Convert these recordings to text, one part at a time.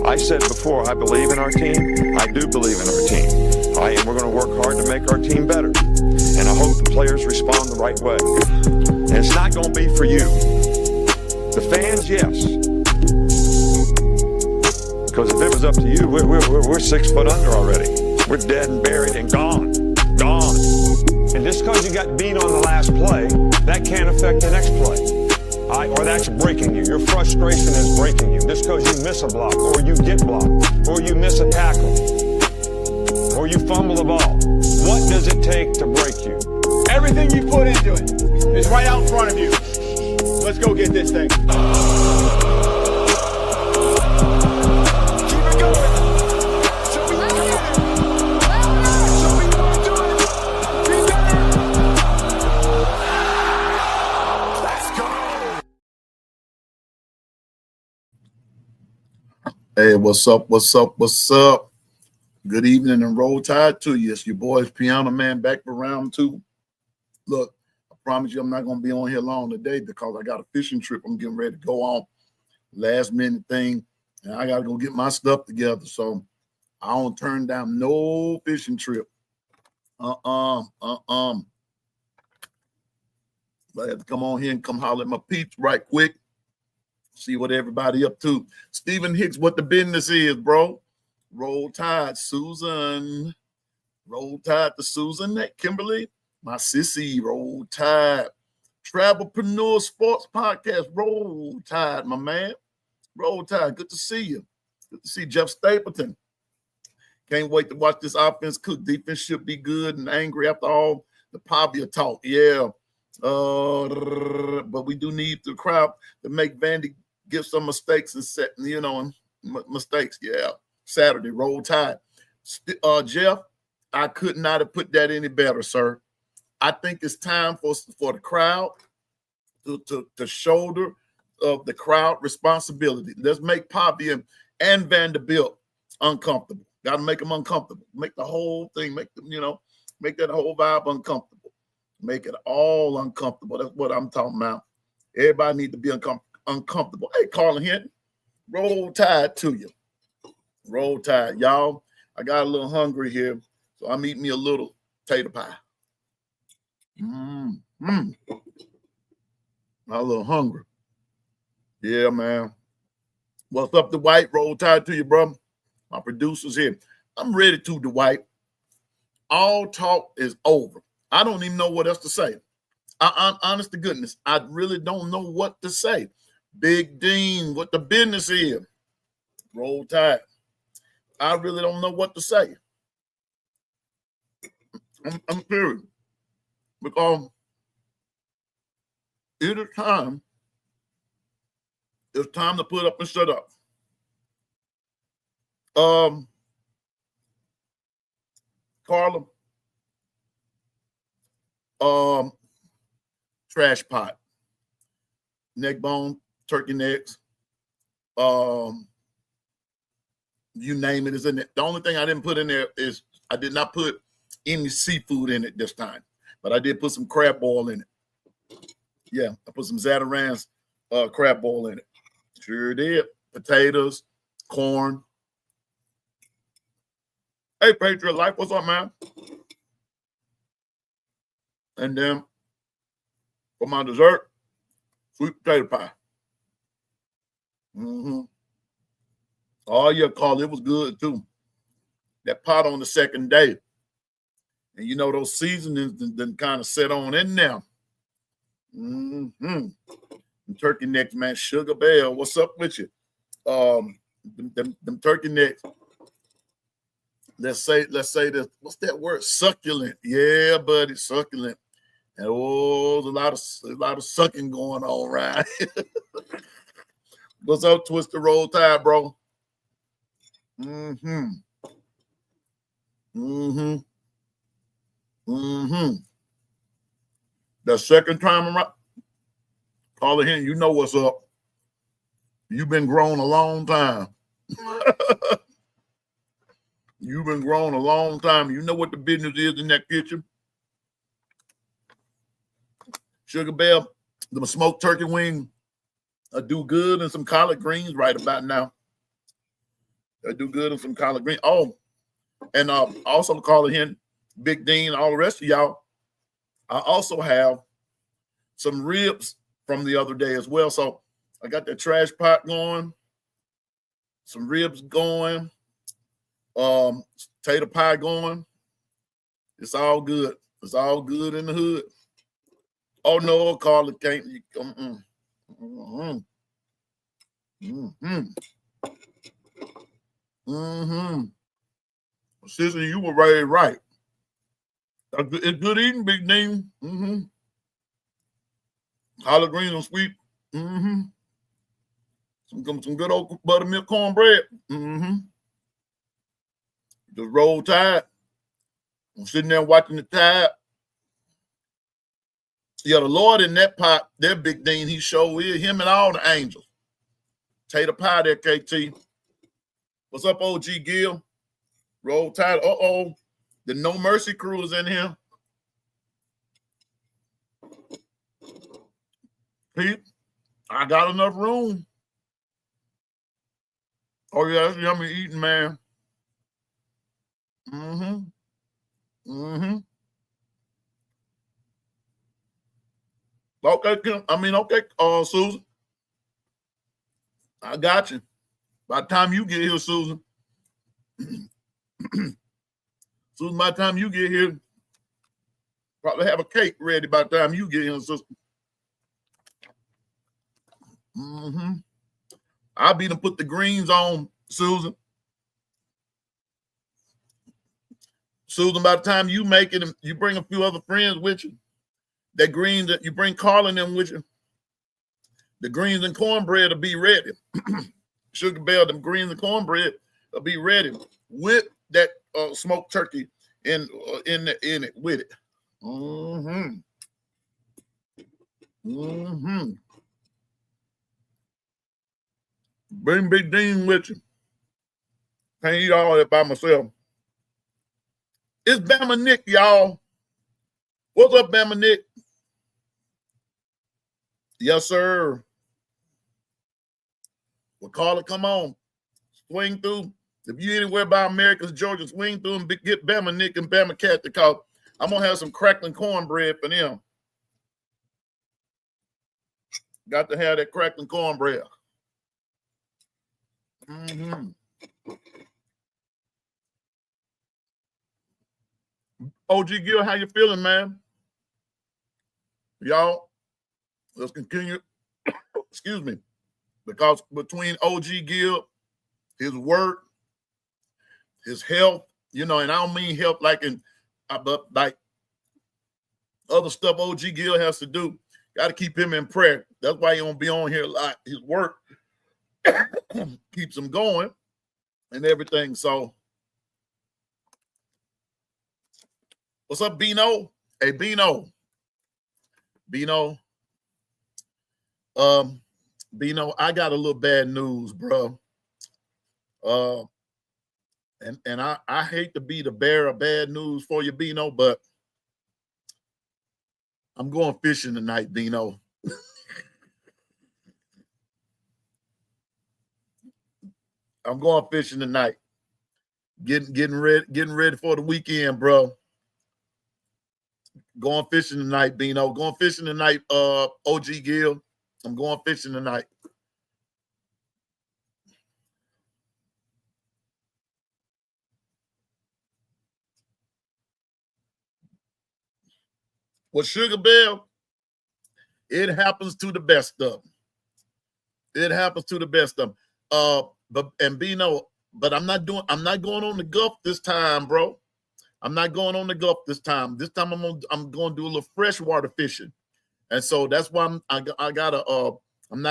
I said before, I believe in our team. I do believe in our team. And we're going to work hard to make our team better. And I hope the players respond the right way. And it's not going to be for you. The fans, yes. Because if it was up to you, we're 6 foot under already. We're dead and buried and gone. Gone. And just because you got beat on the last play, that can't affect the next play. Or that's breaking you. Your frustration is breaking you. Just because you miss a block, or you get blocked, or you miss a tackle, or you fumble the ball. What does it take to break you? Everything you put into it is right out in front of you. Let's go get this thing. Keep it going. Show me you can get it. Show me you want to do it. Be better. Let's go. Hey, what's up? What's up? What's up? Good evening and roll tide to you. It's your boys, Piano Man, back for round 2. Look, I promise you I'm not going to be on here long today because I got a fishing trip I'm getting ready to go on. Last minute thing, and I got to go get my stuff together. So I don't turn down no fishing trip. But I have to come on here and come holler at my peeps right quick. See what everybody up to. Stephen Hicks, what the business is, bro. Roll Tide, Susan. Roll Tide to Susan, that Kimberly. My sissy, Roll Tide. Travelpreneur Sports Podcast, Roll Tide, my man. Roll Tide, good to see you. Good to see Jeff Stapleton. Can't wait to watch this offense cook. Defense should be good and angry after all the Pavia talk. Yeah. But we do need the crowd to make Vandy give some mistakes and set, mistakes. Yeah. Saturday, Roll Tide. Jeff, I could not have put that any better, sir. I think it's time for the crowd to shoulder the crowd responsibility. Let's make Pavia and Vanderbilt uncomfortable. Got to make them uncomfortable. Make the whole thing, make that whole vibe uncomfortable. Make it all uncomfortable. That's what I'm talking about. Everybody need to be uncomfortable. Hey, Carlin Hinton, Roll Tide to you. Roll Tide. Y'all, I got a little hungry here, so I'm eating me a little potato pie. I'm a little hungry. Yeah, man. What's up, Dwight? Roll Tide to you, bro. My producer's here. I'm ready to, Dwight. All talk is over. I don't even know what else to say. Honest to goodness, I really don't know what to say. Big Dean, what the business is. Roll Tide. I really don't know what to say. I'm serious. Because it is time. It's time to put up and shut up. Carla. Trash pot. Neck bone, turkey necks. You name it is in it. The only thing I didn't put in there is I did not put any seafood in it this time, but I did put some crab boil in it. Yeah, I put some Zataran's crab boil in it. Sure did. Potatoes, corn. Hey, Patriot Life, what's up, man? And then for my dessert, sweet potato pie. Oh, yeah, Carl, it was good, too. That pot on the second day. And, those seasonings then kind of set on in there. And turkey necks, man. Sugar Bell, what's up with you? Them turkey necks. Let's say this. What's that word? Succulent. Yeah, buddy, succulent. And there's a lot of sucking going on, right? What's up, Twister Roll Tide, bro? The second time around, call it in. You know what's up. You've been grown a long time. You've been grown a long time. You know what the business is in that kitchen. Sugar Bell, the smoked turkey wing do good and some collard greens right about now. They do good in some collard green. Oh, and also calling in Big Dean, all the rest of y'all. I also have some ribs from the other day as well. So I got the trash pot going, some ribs going, tater pie going. It's all good. It's all good in the hood. Oh no, Carla can't. Sister, you were right. It's good eating, Big Dean. Collard greens and sweet. Some good old buttermilk cornbread. Just roll tide. I'm sitting there watching the tide. Yeah, the Lord in that pot, that Big Dean, he sure is. Him and all the angels. Tater pie there, KT. What's up, OG Gil? Roll tide. Uh-oh. The No Mercy crew is in here. Pete, I got enough room. Oh, yeah, that's yummy eating, man. Okay, Kim. Okay, Susan. I got you. By the time you get here, Susan. Susan, by the time you get here, probably have a cake ready by the time you get here, sister. I'll be to put the greens on, Susan. Susan, by the time you make it, you bring a few other friends with you. That greens that you bring Carl and them with you. The greens and cornbread will be ready. Sugar Bell, them greens and cornbread will be ready with that smoked turkey in it with it. Bring Big Dean with you. Can't eat all that by myself. It's Bama Nick, y'all. What's up, Bama Nick? Yes, sir. Well, Carla, come on. Swing through. If you anywhere by America's Georgia, swing through and get Bama Nick and Bama Cat to call. I'm going to have some crackling cornbread for them. Got to have that crackling cornbread. OG Gil, how you feeling, man? Y'all, let's continue. Excuse me. Because between OG Gil, his work, his health, and I don't mean health like but like other stuff OG Gil has to do. Got to keep him in prayer. That's why he won't be on here a lot. His work keeps him going and everything. So, what's up, Bino? Hey, Bino. Bino, I got a little bad news, bro. And I hate to be the bearer of bad news for you, Bino, but I'm going fishing tonight, Bino. I'm going fishing tonight. Getting ready for the weekend, bro. Going fishing tonight, Bino. Going fishing tonight, OG Gil. I'm going fishing tonight. Well, Sugar Bell, it happens to the best of them. It happens to the best of them. But Bino, but I'm not going on the Gulf this time, bro. I'm not going on the Gulf this time. This time I'm going to do a little freshwater fishing, and so that's why I'm not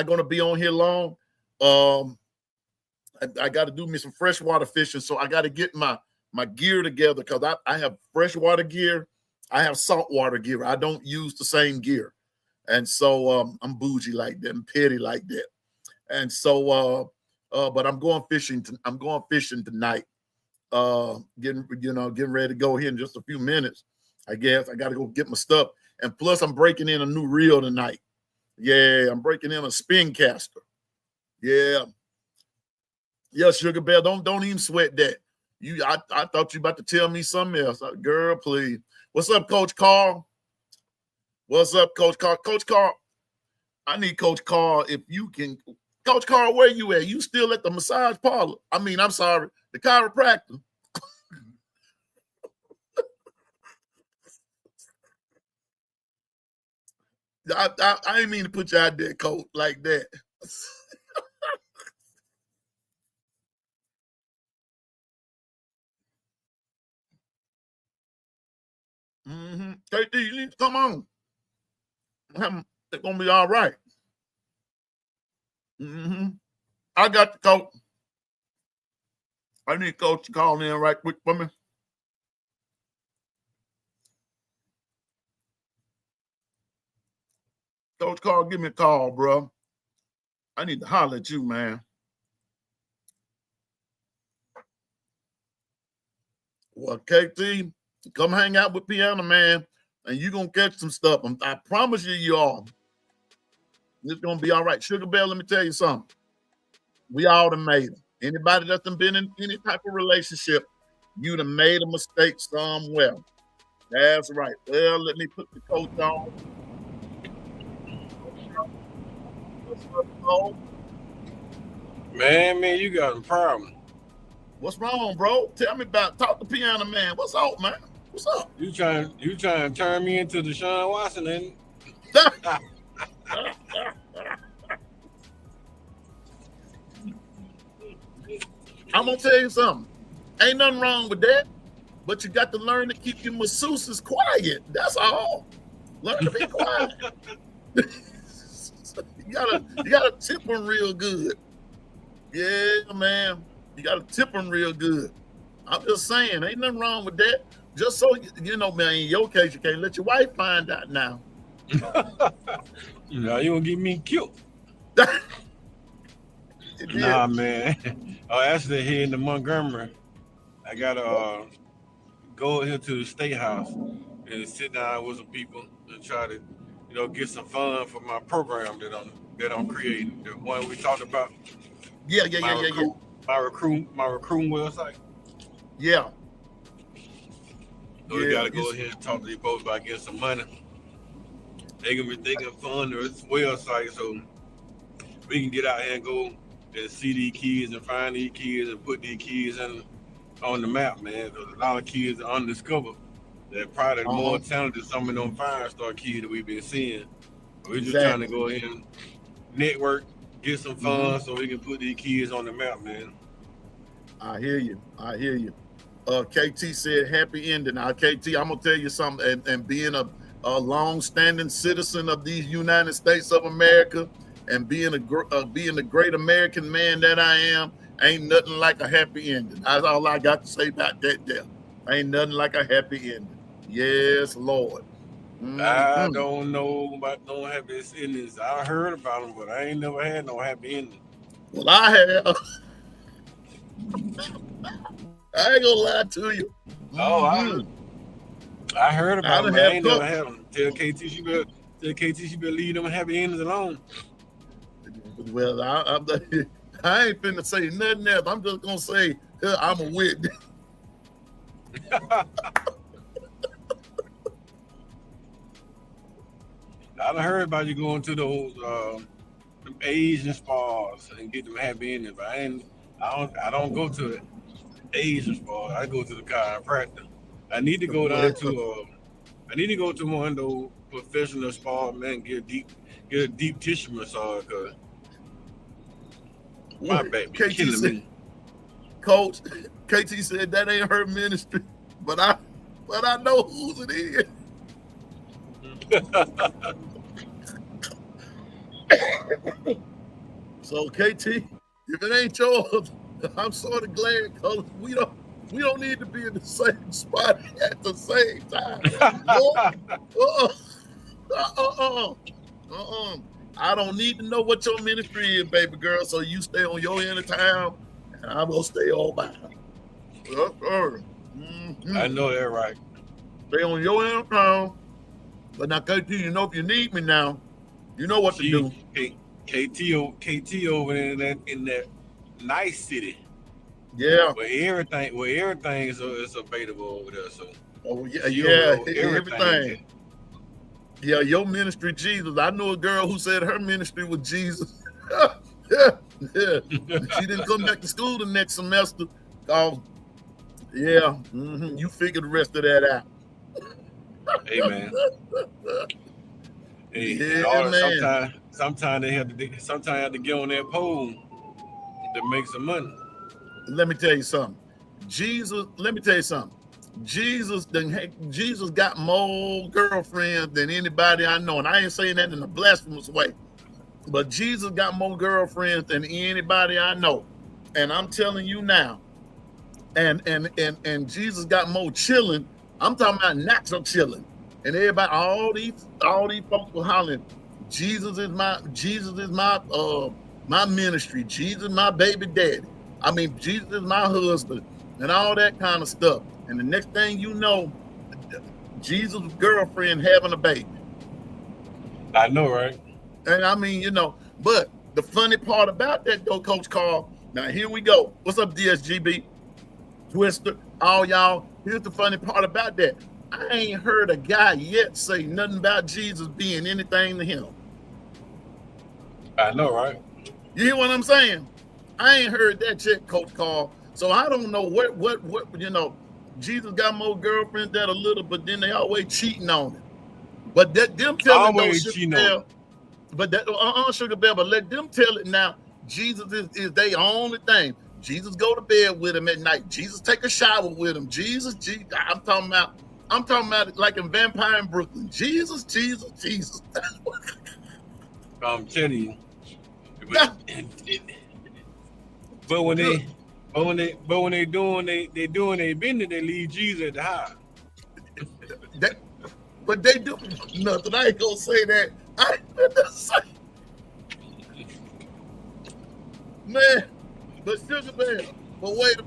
going to be on here long. I got to do me some freshwater fishing, so I got to get my gear together because I have freshwater gear, I have saltwater gear. I don't use the same gear, and so I'm bougie like that, I'm petty like that, and so but I'm going fishing. I'm going fishing tonight. Getting ready to go here in just a few minutes. I guess I got to go get my stuff, and plus I'm breaking in a new reel tonight. Yeah, I'm breaking in a spin caster. Yeah, Yeah, Sugar Bear, don't even sweat that. I thought you about to tell me something else. Girl, please. What's up, Coach Carl? What's up, Coach Carl? Coach Carl, I need Coach Carl if you can. Coach Carl, where you at? You still at the massage parlor? I'm sorry, the chiropractor. I didn't mean to put you out there, Coach, like that. KD, you need to come on. It's gonna be all right. I got the coach. I need Coach to call in right quick for me. Coach Carl, give me a call, bro. I need to holler at you, man. Well, KT, come hang out with Piano Man, and you're going to catch some stuff. I promise you are. It's going to be all right. Sugar Bear, let me tell you something. We all done made it. Anybody that's done been in any type of relationship, you done made a mistake somewhere. That's right. Well, let me put the coach on. What's up, Cole? Man, you got a problem. What's wrong, bro? Tell me about. Talk to Piano Man. What's up, man? What's up? You trying to turn me into the Deshaun Watson, ain't I'm gonna tell you something. Ain't nothing wrong with that, but you got to learn to keep your masseuses quiet. That's all. Learn to be quiet. you gotta tip them real good. Yeah, man. You gotta tip them real good. I'm just saying, ain't nothing wrong with that. Just so you know, man, in your case, you can't let your wife find out now. You gonna get me killed. Nah, man. Actually, here in the Montgomery, I gotta go here to the State House and sit down with some people and try to, get some fun for my program that I'm creating. The one we talked about. Yeah. My recruiting website. Yeah. So we gotta go ahead and talk to these folks about getting some money. They can fund this website so we can get out here and go and see these kids and find these kids and put these kids on the map, man. Because a lot of kids are undiscovered. They're probably more talented than some of them 5-star kids that we've been seeing. We're just trying to go ahead and network, get some funds so we can put these kids on the map, man. I hear you. KT said happy ending. Now, KT, I'm gonna tell you something. And being a long-standing citizen of these United States of America, and being the great American man that I am, ain't nothing like a happy ending. That's all I got to say about that there. Ain't nothing like a happy ending. Yes, Lord. I don't know about no happy endings. I heard about them, but I ain't never had no happy ending. Well, I have. I ain't gonna lie to you. I heard about them, but I ain't never had them. Tell KT she better leave them happy endings alone. Well, I ain't finna say nothing else. I'm just gonna say I'm a witness. I done heard about you going to those Asian spas and get them happy endings, but I don't go to the Asian spas. I go to the chiropractor. I need to go down to one of those professional spas, man. Get a deep tissue massage, cause my back be killing me. Coach, KT said that ain't her ministry, but I know whose it is. So KT, if it ain't yours, I'm sort of glad because we don't need to be in the same spot at the same time. I don't need to know what your ministry is, baby girl. So you stay on your end of town, and I'm gonna stay on mine. I know that, right? Stay on your end of town. But now, KT, you know if you need me now, you know what to do. KT over there in that nice city. Yeah. Where everything is available over there. So Oh yeah, you don't yeah. know Everything. Yeah, your ministry, Jesus. I know a girl who said her ministry was Jesus. Yeah. She didn't come back to school the next semester. Oh, yeah. You figure the rest of that out. Hey man. Hey, Yeah, all man. sometimes they have to get on that pole to make some money. Let me tell you something. Let me tell you something. Jesus got more girlfriends than anybody I know. And I ain't saying that in a blasphemous way. But Jesus got more girlfriends than anybody I know. And I'm telling you now. And Jesus got more chilling. I'm talking about natural chilling. And everybody, all these folks were hollering, Jesus is my ministry. Jesus is my baby daddy. I mean, Jesus is my husband and all that kind of stuff. And the next thing you know, Jesus' girlfriend having a baby. I know, right? And I mean, but the funny part about that though, Coach Carl, now here we go. What's up, DSGB? Twister, all y'all. Here's the funny part about that. I ain't heard a guy yet say nothing about Jesus being anything to him. I know, right? You hear what I'm saying? I ain't heard that yet, Coach Carl. So I don't know what Jesus got more girlfriends that a little, but then they always cheating on him. But that them telling those Sugar Bell, but that Sugar Bell, but let them tell it now. Jesus is their only thing. Jesus go to bed with him at night. Jesus take a shower with him. Jesus. I'm talking about it like in Vampire in Brooklyn. Jesus. I'm telling you. But when they doing their business, they leave Jesus at the house. But they do nothing. I ain't gonna say that. I ain't gonna say. Man, but Sugar Bear. But wait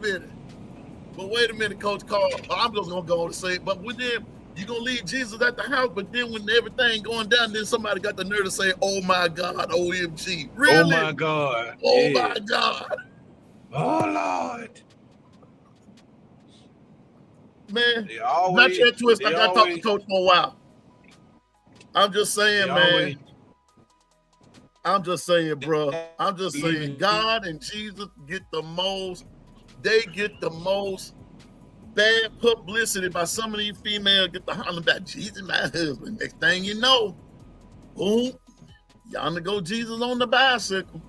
a minute, Coach Carl. I'm just gonna go on and say it. But with them, you gonna leave Jesus at the house. But then when everything going down, then somebody got the nerve to say, "Oh my God, OMG, really? Oh my God! Oh my God, oh Lord!" Man, not yet, Twist. I got to talk to Coach for a while. I'm just saying, man. I'm just saying, bro. I'm just saying, God and Jesus get the most. They get the most bad publicity by some of these females. Get the hollering about Jesus, my husband. Next thing you know, boom, y'all to go Jesus on the bicycle.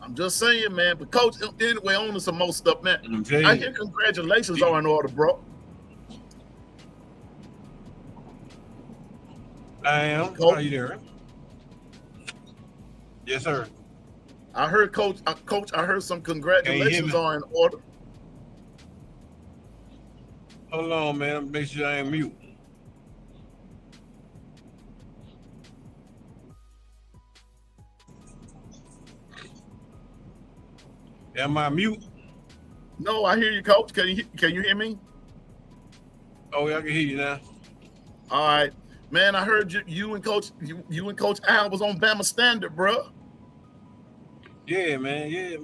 I'm just saying, man. But Coach, anyway, on to some more stuff, man. I hear congratulations are in order, bro. I am. Coach, how you doing? Yes, sir. I heard, Coach. I heard some congratulations are in order. Hold on, man. Make sure I ain't mute. Am I mute? No, I hear you, Coach. Can you hear me? Oh, yeah, I can hear you now. All right, man. I heard you and Coach Al was on Bama Standard, bro. Yeah, man. Yeah.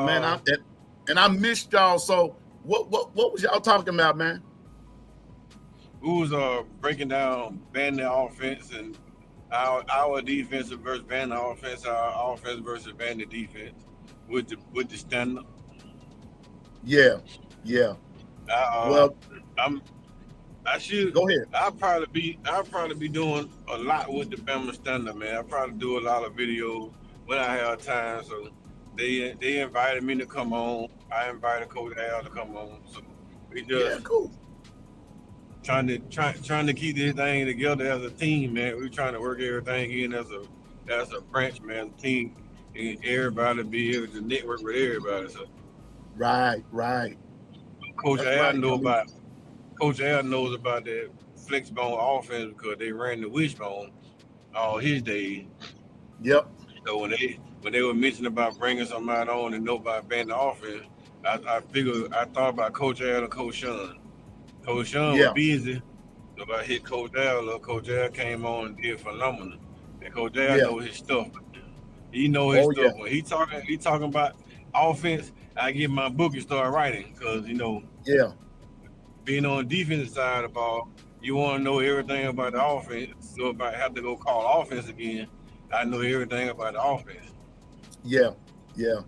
Man. I missed y'all. So what was y'all talking about, man? We was breaking down Vandy offense and our defense versus Vandy offense, our offense versus Vandy defense with the standard. Yeah. Well, I should go ahead. I'll probably be doing a lot with the Bama standard, man. I probably do a lot of videos when I have time. So they invited me to come on. I invited Coach Al to come on. So we just cool. Trying to keep this thing together as a team, man. We're trying to work everything in as a branch, man, team, and everybody be able to network with everybody. So right. Coach Al knows about that flex bone offense because they ran the wishbone all his days. Yep. So when they were mentioning about bringing somebody on and know about Vandy offense, I thought about Coach Al and Coach Sean. Coach Sean was busy, so I hit Coach Al. Coach Al came on and did phenomenal. And Coach Al knows his stuff. He know his Oh yeah, stuff. When he talking about offense, I get my book and start writing because yeah, being on the defensive side of the ball, you want to know everything about the offense. So if I have to go call offense again, I know everything about the offense. yeah, yeah,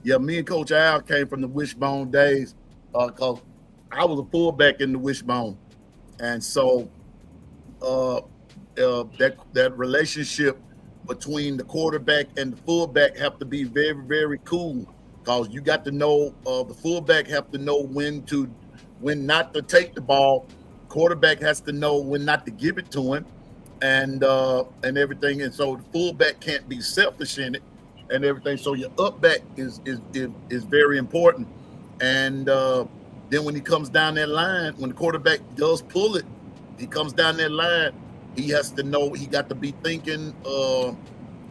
yeah. Me and Coach Al came from the wishbone days, cause I was a fullback in the wishbone, and so that relationship between the quarterback and the fullback have to be very, very cool, because you got to know the fullback have to know when not to take the ball. Quarterback has to know when not to give it to him, and everything. And so the fullback can't be selfish in it and everything. So your up back is very important. And then when he comes down that line, when the quarterback does pull it, he comes down that line. He has to know he got to be thinking.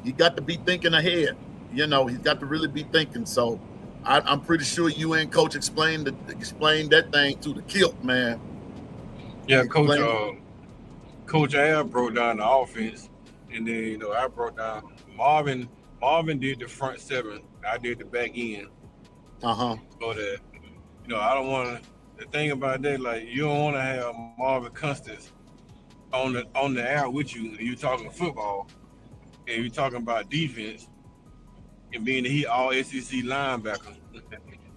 He got to be thinking ahead. He's got to really be thinking. So I'm pretty sure you and Coach explained that thing to the kilt, man. Yeah, Explain. Coach Al broke down the offense, and then I broke down Marvin. Marvin did the front seven. I did the back end. Uh-huh. So that I don't want to. The thing about that, like you don't want to have Marvin Constance on the air with you. And you talking football, and you talking about defense, and being he all SEC linebacker.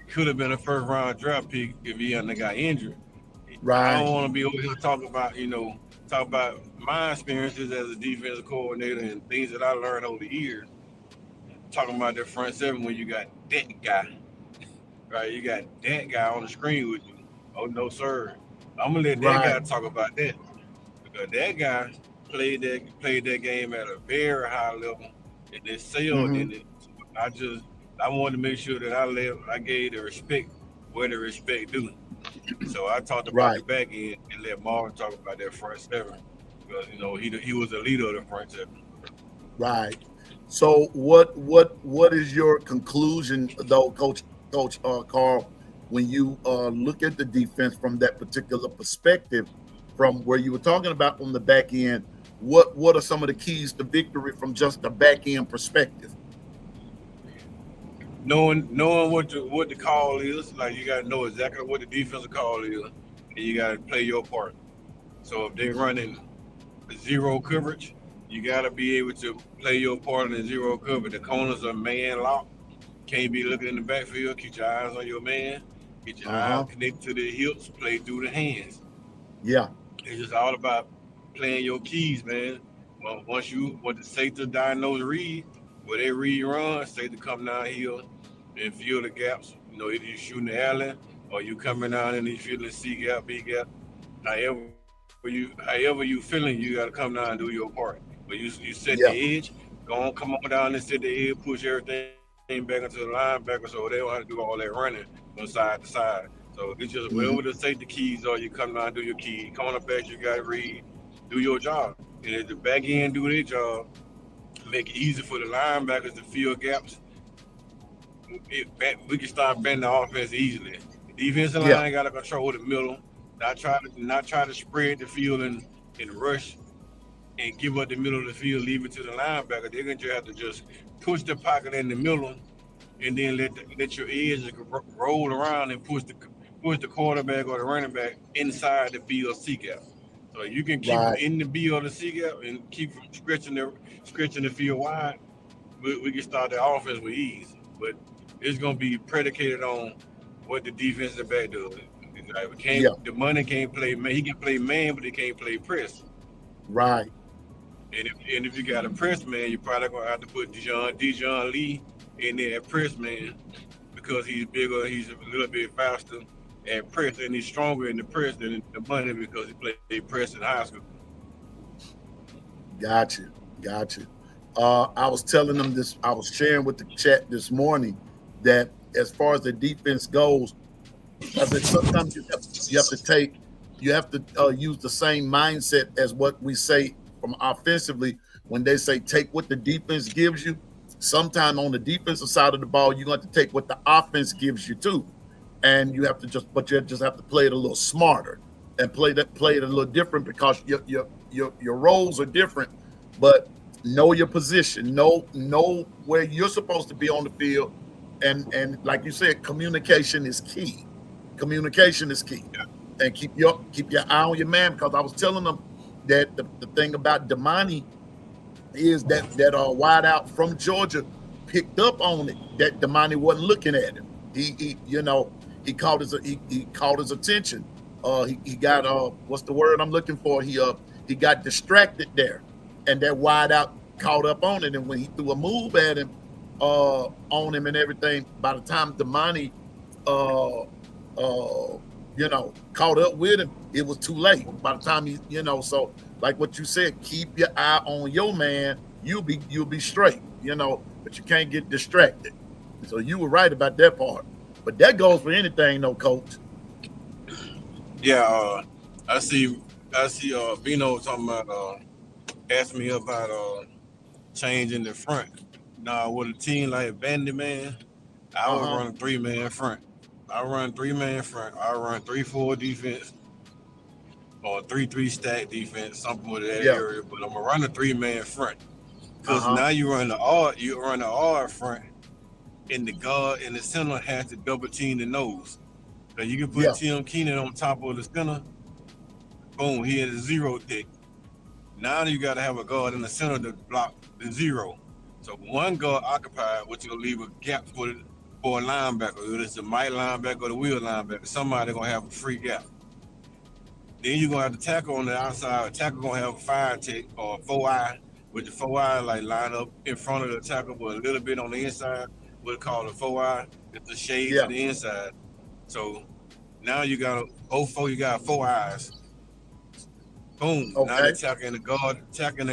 Could have been a first round draft pick if he hadn't got injured. I Right. don't want to be over here talking about my experiences as a defensive coordinator and things that I learned over the years. Talking about the front seven when you got that guy, right? You got that guy on the screen with you. Oh no, sir. I'm gonna let that Right. guy talk about that because that guy played that game at a very high level and they sailed Mm-hmm. in it. I wanted to make sure that I gave the respect where the respect due. So I talked about the Right. back end and let Marvin talk about that front seven because he was the leader of the front seven. Right. So what is your conclusion though, Coach Carl, when you look at the defense from that particular perspective, from where you were talking about on the back end? What are some of the keys to victory from just the back end perspective? Knowing what the call is, like you got to know exactly what the defensive call is, and you got to play your part. So if they're running zero coverage, you got to be able to play your part in the zero coverage. The corners are man locked. Can't be looking in the backfield. Keep your eyes on your man. Get your eyes Uh-huh. connected to the hips. Play through the hands. Yeah. It's just all about playing your keys, man. Well, once the safety diagnose read, where they read run, safety come down here and fill the gaps. Either you shooting the alley or you coming down and you feeling C gap, B gap. However you feeling, you gotta come down and do your part. But you set Yeah. the edge, come on down and set the edge, push everything back into the linebacker so they don't have to do all that running from side to side. So it's just whatever the Hmm. safety keys are, you come down, do your key. Cornerbacks, you gotta read, do your job. And if the back end do their job, make it easy for the linebackers to fill gaps. We can start bending the offense easily. The defensive Yeah. line got to control the middle, not try to spread the field and rush and give up the middle of the field, leave it to the linebacker. They're gonna just have to just push the pocket in the middle and then let your edge roll around and push the quarterback or the running back inside the B or C gap. So you can keep them Right. in the B or the C gap and keep from stretching the field wide. We can start the offense with ease, but it's gonna be predicated on what the defensive back does. Like, Yeah. the money can't play man. He can play man, but he can't play press. Right. And if you got a press man, you're probably gonna have to put Dijon Lee in there at press man because he's bigger, he's a little bit faster at press, and he's stronger in the press than in the money because he played press in high school. Gotcha. Gotcha. I was telling them this. I was sharing with the chat this morning that as far as the defense goes, I said sometimes you have to use the same mindset as what we say from offensively when they say take what the defense gives you. Sometime on the defensive side of the ball, you're going to take what the offense gives you too, and you have to you just have to play it a little smarter and play it a little different because your roles are different. But know your position, know where you're supposed to be on the field, and like you said, communication is key. Communication is key, and keep your eye on your man, because I was telling them that the thing about Damani is that wide out from Georgia picked up on it, that Damani wasn't looking at him. He he caught his attention. He got what's the word I'm looking for? He got distracted there, and that wide out caught up on it. And when he threw a move at him, on him and everything, by the time Damani caught up with him, it was too late. By the time he, so like what you said, keep your eye on your man. You'll be straight, but you can't get distracted. So you were right about that part. But that goes for anything, though, Coach. Yeah, I see Bino talking about asking me about changing the front. Now with a team like Vandy, man, I would run a 3-man front. I run 3-man front. I run 3-4 defense or 3-3 stack defense, something with that area. But I'm gonna run a 3-man front because now you run the R front, and the guard in the center has to double team the nose. So you can put Tim Keenan on top of the center. Boom, he has a zero thick. Now you got to have a guard in the center to block the zero. So one guard occupied, which will leave a gap for a linebacker. Whether it's the might linebacker or the wheel linebacker, somebody gonna have a free gap. Then you're gonna have the tackle on the outside. The tackle gonna have a 5-tech or a 4-eye, with the 4-eye like line up in front of the tackle, but a little bit on the inside. What called a 4-eye. It's the shade to the inside. So now you got you got 4 eyes. Boom. Okay. Now they're attacking the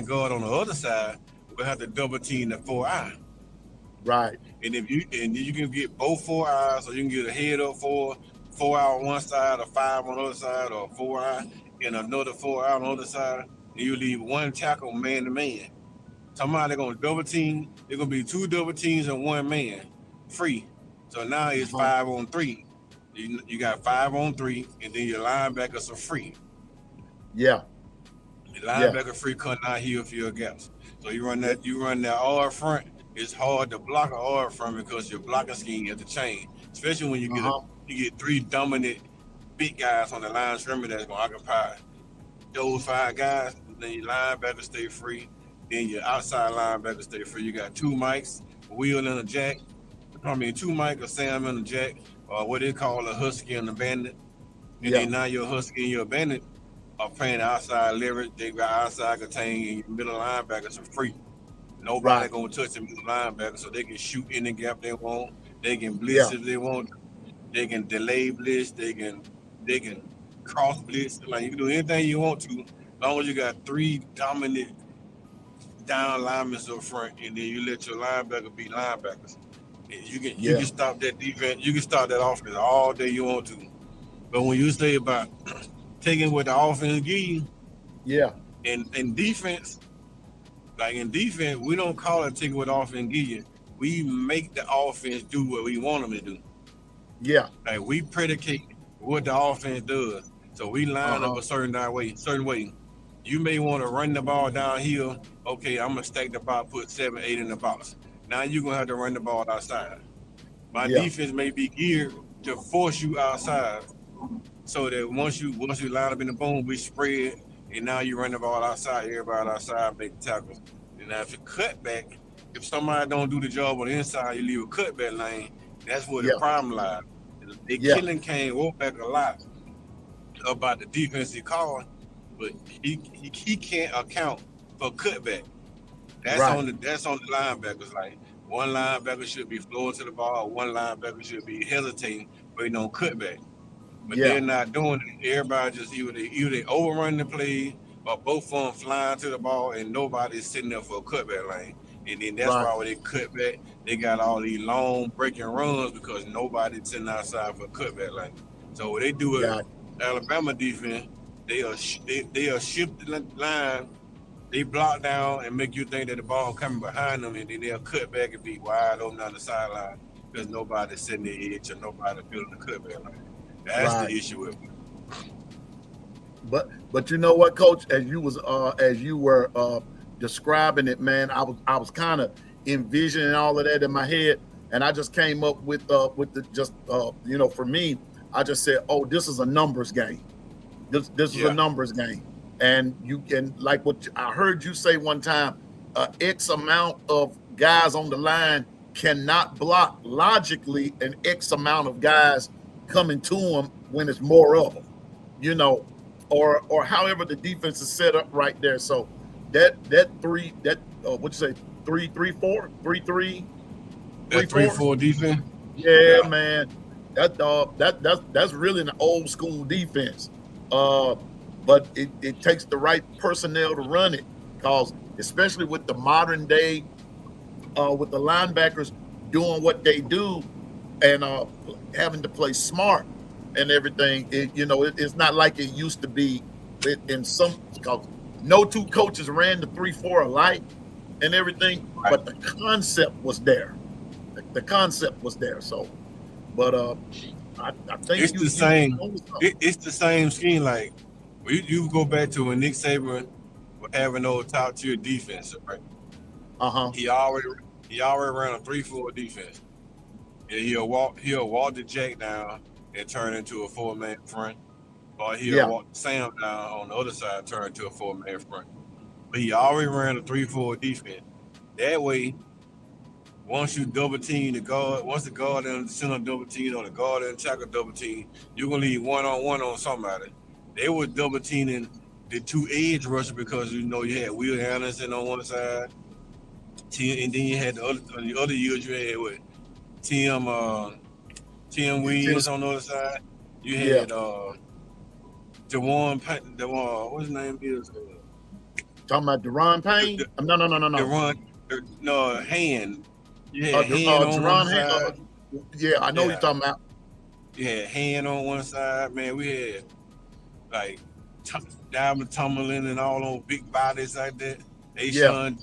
guard on the other side. We'll have to double team the 4-eye. Right. And you can get both 4 eyes, or you can get a head up 4 eye on one side, or 5 on the other side, or 4 eye and another 4 eye on the other side. And you leave one tackle man to man. Somebody gonna double team. There's gonna be 2 double teams and 1 man free. So now it's 5 on 3. You got 5 on 3, and then your linebackers are free. Yeah. The linebacker free cut out here for your gaps. So you run that R front. It's hard to block an R front because your blocking scheme has to change, especially when you get 3 dominant big guys on the line of scrimmage that's gonna occupy those 5 guys. Then your linebackers stay free. Then your outside linebackers stay free. You got 2 mics, a wheel and a jack. 2 mic, a Sam and a jack, or what they call a husky and a bandit. And then now your husky and your bandit are playing outside leverage. They got outside contain, and your middle linebackers are free. Nobody gonna touch the middle linebacker, so they can shoot any gap they want. They can blitz if they want. They can delay blitz. They can cross blitz. Like you can do anything you want to, as long as you got 3 dominant down linemen up front, and then you let your linebacker be linebackers. And you can stop that defense. You can stop that offense all day you want to. But when you say about taking what the offense give you, in defense, like in defense, we don't call it taking what the offense give you. We make the offense do what we want them to do. Yeah. Like we predicate what the offense does. So we line up a certain way. You may want to run the ball downhill. Okay, I'm gonna stack the box, put 7, 8 in the box. Now you're gonna have to run the ball outside. My defense may be geared to force you outside, so that once you line up in the boom, we spread, and now you run the ball outside. Everybody outside make the tackles. And now if you cut back, if somebody don't do the job on the inside, you leave a cutback lane. That's where the problem lies. The killing Kane wrote back a lot about the defensive call, but he can't account for cutback. That's on the linebackers. Like one linebacker should be flowing to the ball, one linebacker should be hesitating, waiting on cutback. But they're not doing it. Everybody just either they overrun the play, or both of them flying to the ball, and nobody's sitting there for a cutback lane. And then that's why when they cut back, they got all these long breaking runs because nobody's sitting outside for a cutback lane. So what they do is Alabama defense, they'll shift the line. They block down and make you think that the ball coming behind them, and then they'll cut back and be wide open on the sideline because nobody's sitting the edge or nobody building the cutback line. That's the issue with it. But you know what, Coach? As you were describing it, man, I was kind of envisioning all of that in my head, and I just came up with the just for me, I just said, oh, this is a numbers game. This is a numbers game, and you can, like what I heard you say one time, X amount of guys on the line cannot block logically an X amount of guys coming to them when it's more of them, or however the defense is set up right there. So that three, that what you say, 3-3-4, 3-3, that 3-4 defense. Yeah, man, that's really an old school defense. But it takes the right personnel to run it, because especially with the modern day, with the linebackers doing what they do and having to play smart and everything, it's not like it used to be in some, because no two coaches ran the 3-4 alike and everything, right. But the concept was there. The concept was there. So, but I think it's the same. It's the same scheme. Like you go back to when Nick Saban was having those top tier defense, right? He already ran a 3-4 defense, and he'll walk the jack down and turn into a 4-man front, or he'll walk Sam down on the other side, turn into a 4-man front. But he already ran a 3-4 defense. That way, once you double team the guard, once the guard and the center double team or the guard and tackle double team, you're gonna leave one-on-one on somebody. They were double teaming the two edge rushers because you had Will Anderson on one side, and then you had the other years you had with Tim Williams on the other side. You had Dewan, what's his name is? Talking about Deron Payne? No. Hand. You had Hand on one side. I know what you're talking about. You had Hand on one side, man. We had like Diamond Tumbling and all those big bodies like that. Ashawn,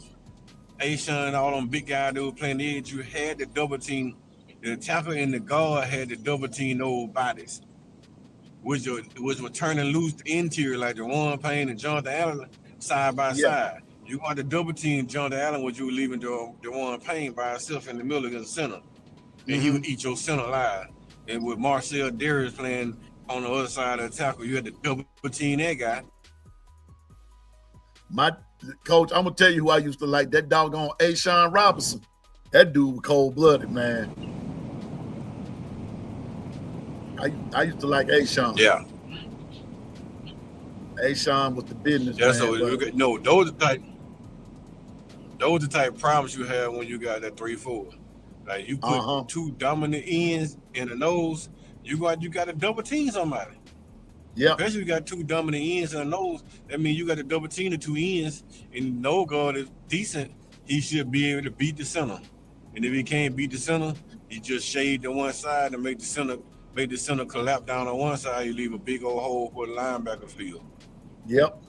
all them big guys that were playing the edge. You had the double team. The tackle and the guard had the double team those bodies, which were turning loose the interior like Dewan Payne and Jonathan Allen side by side. You want to double team Jonathan Allen, which you were leaving Dewan Payne by himself in the middle against the center, and he would eat your center line. And with Marcel Darius playing on the other side of the tackle, you had to double team that guy. My coach, I'm gonna tell you who I used to like. That doggone Ashawn Robinson. That dude was cold-blooded, man. I used to like Ashawn. Yeah. Ashawn was the business. Yeah, man, so those are the type of problems you have when you got that 3-4. Like you put two dominant ends in the nose, you got to double team somebody. Yeah. Especially if you got two dominant ends in the nose, that means you got to double team the two ends, and no guard is decent, he should be able to beat the center. And if he can't beat the center, he just shade to one side and make the center collapse down on one side, you leave a big old hole for the linebacker field. Yep.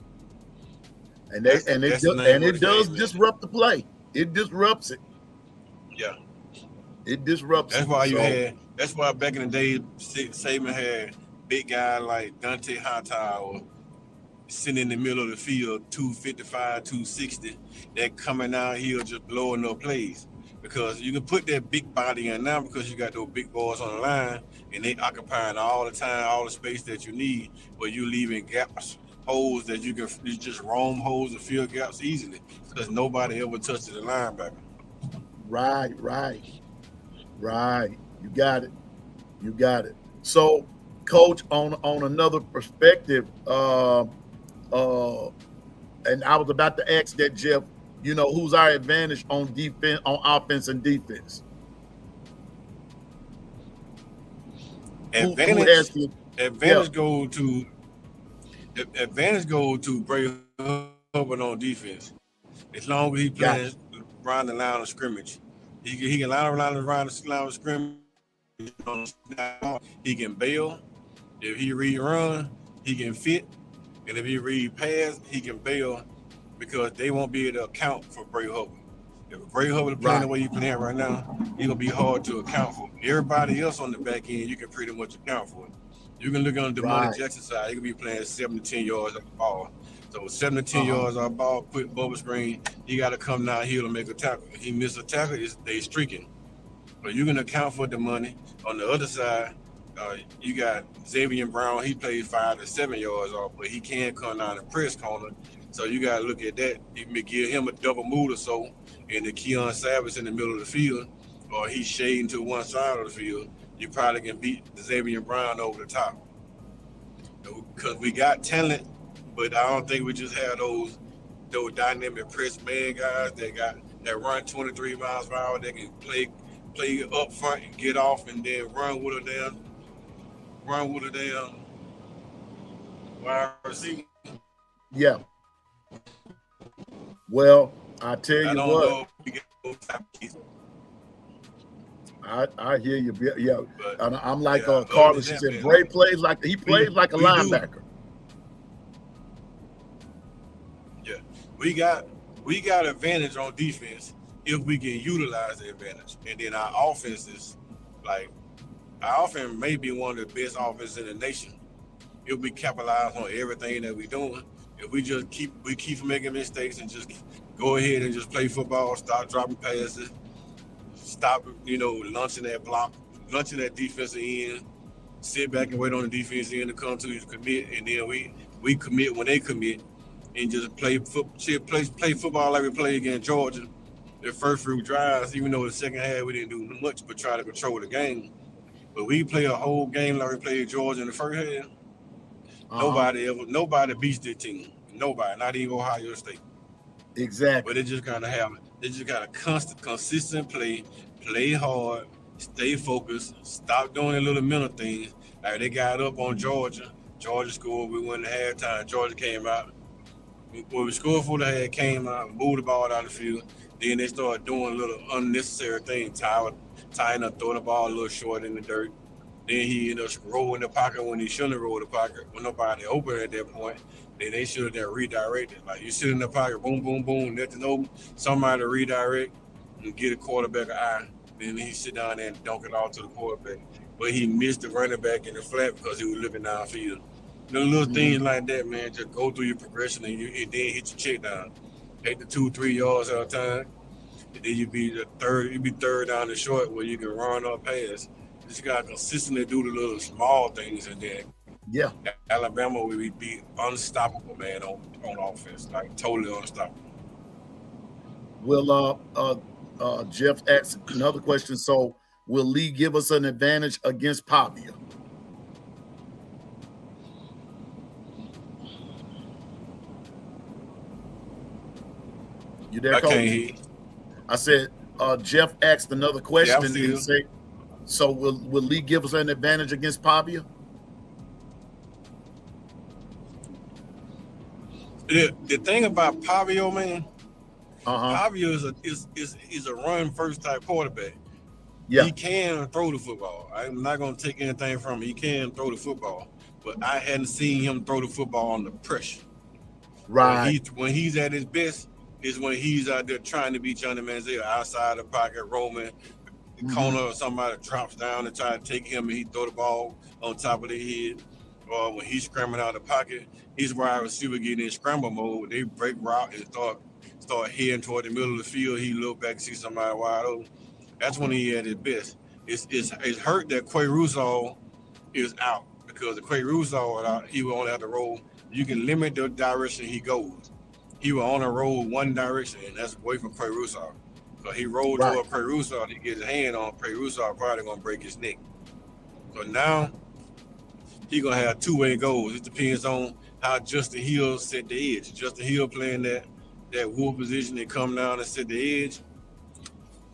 And it does disrupt the play. It disrupts it. Yeah. It disrupts it. That's why back in the day, Saban had big guy like Dante Hightower sitting in the middle of the field, 255, 260, that coming out here just blowing up plays. Because you can put that big body in now because you got those big boys on the line and they occupying all the time, all the space that you need, but you leaving gaps, holes that you just roam holes and fill gaps easily because nobody ever touches the linebacker. Right. You got it. So, Coach, on another perspective, and I was about to ask that, Jeff, who's our advantage on defense, on offense and defense? Advantage goes to Bray Hubbard on defense. As long as he plays around the line of scrimmage, he can line around the line of scrimmage. He can bail. If he read run, he can fit, and if he read pass, he can bail. Because they won't be able to account for Bray Hubbard. If Bray Hubbard is playing the way he's playing right now, he's going to be hard to account for. Everybody else on the back end, you can pretty much account for. You can look on the Money Jackson side, he can be playing 7 to 10 yards of the ball. So 7 to 10 yards off ball, quick bubble screen. He got to come downhill to make a tackle. He missed a tackle, they streaking. But you can account for the money. On the other side, you got Xavier Brown. He plays 5 to 7 yards off, but he can come down the press corner. So you got to look at that. You may give him a double move or so, and the Keon Savage in the middle of the field, or he's shading to one side of the field. You probably can beat Xavier Brown over the top. Because we got talent, but I don't think we just have those dynamic press man guys that run 23 miles per hour. They can play up front and get off and then run with a damn wide receiver. Yeah. Well, I tell you I don't what. know if we get those type of keys. I hear you. Yeah. But, And I'm like yeah, Carlos. She that, said man. Bray plays like he plays like a linebacker. Yeah. We got advantage on defense if we can utilize the advantage. And then our offenses, like our offense may be one of the best offenses in the nation. If we capitalize on everything that we're doing, if we just keep making mistakes and just go ahead and just play football, stop dropping passes, stop, launching that defensive end, sit back and wait on the defense end to come to you to commit, and then we commit when they commit, and just play football like we played against Georgia. The first few drives, even though the second half we didn't do much but try to control the game. But we play a whole game like we played Georgia in the first half. Nobody beats their team. Nobody, not even Ohio State. Exactly. But they just got a consistent play hard, stay focused, stop doing the little mental things. Like they got up on Georgia. Georgia scored. We went to halftime. Georgia came out. When we scored for the half, came out, moved the ball out of the field. Then they started doing a little unnecessary things. Tying up, throwing the ball a little short in the dirt. Then he ended up rolling the pocket when he shouldn't have rolled the pocket. When nobody open at that point, then they should have redirected. Like you sit in the pocket, boom, boom, boom, nothing open. Somebody redirect and get a quarterback an eye. Then he sit down there and dunk it off to the quarterback. But he missed the running back in the flat because he was looking downfield. The little things like that, man, just go through your progression and then hit your check down. Take the 2-3 yards at a time. And then you be third down the short where you can run or pass. You just got to consistently do the little small things, and then Alabama will be unstoppable, man, on offense, like totally unstoppable. Will Jeff asked another question. So will Lee give us an advantage against Pavia? You there, I Coach? can't hear. I said Jeff asked another question Yeah, and say, so will Lee give us an advantage against Pavia? The thing about Pavio, man, Pavio is a run first type quarterback. Yeah, He can throw the football. I'm not going to take anything from him. He can throw the football, but I hadn't seen him throw the football under pressure. right. When he's at his best is when he's out there trying to beat Johnny Manziel outside the pocket, roaming the corner, or somebody drops down and try to take him and he throw the ball on top of their head. Or when he's scrambling out of the pocket, his wide receiver get in scramble mode. They break route and start heading toward the middle of the field. He look back and see somebody wide open. That's when he at his best. It's hurt that Quay Russo is out, because the Quay Russo out, he will only have to roll. You can limit the direction he goes. He will only roll one direction, and that's away from Quay Russo. So he rolled toward Quay Russo, he get his hand on Quay Russo, probably gonna break his neck. So now he gonna have two-way goals. It depends on how Justin Hill set the edge. Justin Hill playing that wolf position, they come down and set the edge.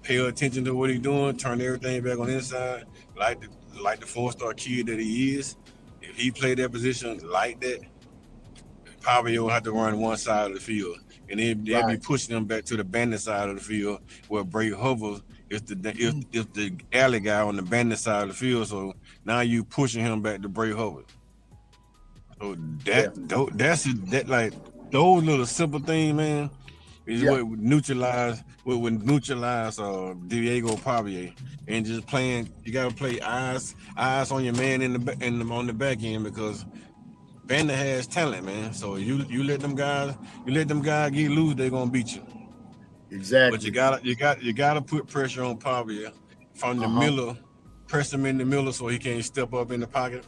Pay attention to what he's doing, turn everything back on his side, like the four-star kid that he is. If he played that position like that, Pavio have to run one side of the field, and they'll be pushing him back to the bandit side of the field where Bray hovers is the alley guy on the bandit side of the field. So now you pushing him back to Bray Hubbard. So that's like those little simple things, man, is what would neutralize Diego Pavia. And just playing, you gotta play eyes on your man on the back end, because Vandy has talent, man. So you let them guys get loose, they're gonna beat you. But you Exactly. gotta put pressure on Pavia from the Uh-huh. middle, press him in the middle so he can't step up in the pocket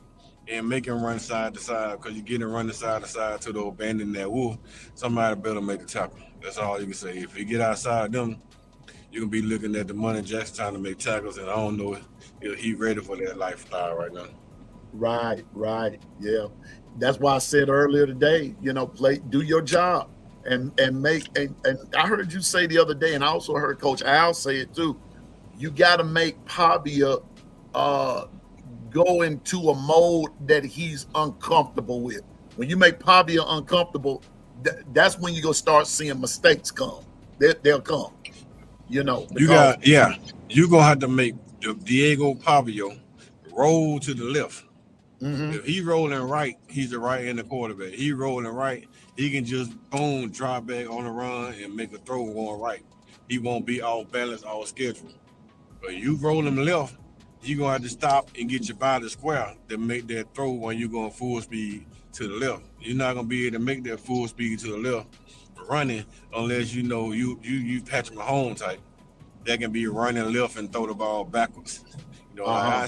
and make him run side to side. Because you get him running side to side to the abandon that wolf, somebody better make the tackle. That's all you can say. If you get outside them, you can be looking at the money Jackson trying to make tackles, and I don't know if he ready for that lifestyle right now. Right. Yeah. That's why I said earlier today, do your job and make and I heard you say the other day, and I also heard Coach Al say it too. You got to make Pavia go into a mode that he's uncomfortable with. When you make Pavia uncomfortable, that's when you're gonna start seeing mistakes come. They'll come, because You gonna have to make Diego Pavio roll to the left. mhm, If he rolling right, he's a right-handed quarterback. He rolling right, he can just boom, drop back on the run and make a throw going right. He won't be off balance, off schedule. But you roll him left, you gonna have to stop and get your body square to make that throw when you going full speed to the left. You're not gonna be able to make that full speed to the left running unless you Patrick Mahomes type that can be running left and throw the ball backwards. Like uh-huh,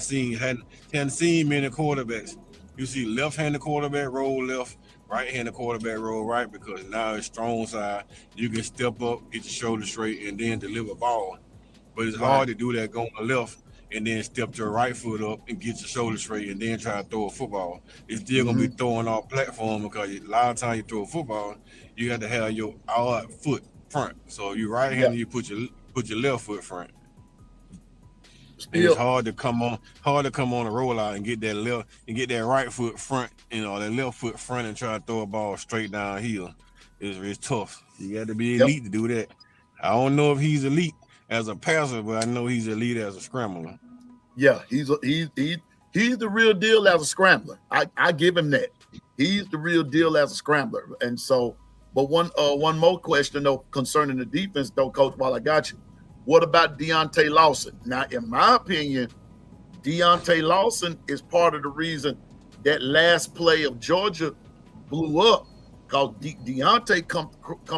hadn't seen many quarterbacks. You see left-handed quarterback roll left, right-handed quarterback roll right, because now it's strong side. You can step up, get your shoulder straight, and then deliver ball. But it's right, hard to do that going left and then step your right foot up and get your shoulder straight and then try to throw a football. It's still gonna be mhm, throwing off platform, because a lot of times you throw a football, you have to have your out foot front. So if you're yeah, right-handed, you put your left foot front. And it's still, hard to come on a rollout and get that left and get that right foot front, that left foot front and try to throw a ball straight downhill. It's tough. You got to be yep, elite to do that. I don't know if he's elite as a passer, but I know he's elite as a scrambler. yeah, he's the real deal as a scrambler. I give him that. He's the real deal as a scrambler. And so, but one more question though concerning the defense though, Coach, while I got you. What about Deontay Lawson? Now, in my opinion, Deontay Lawson is part of the reason that last play of Georgia blew up, because Deontay come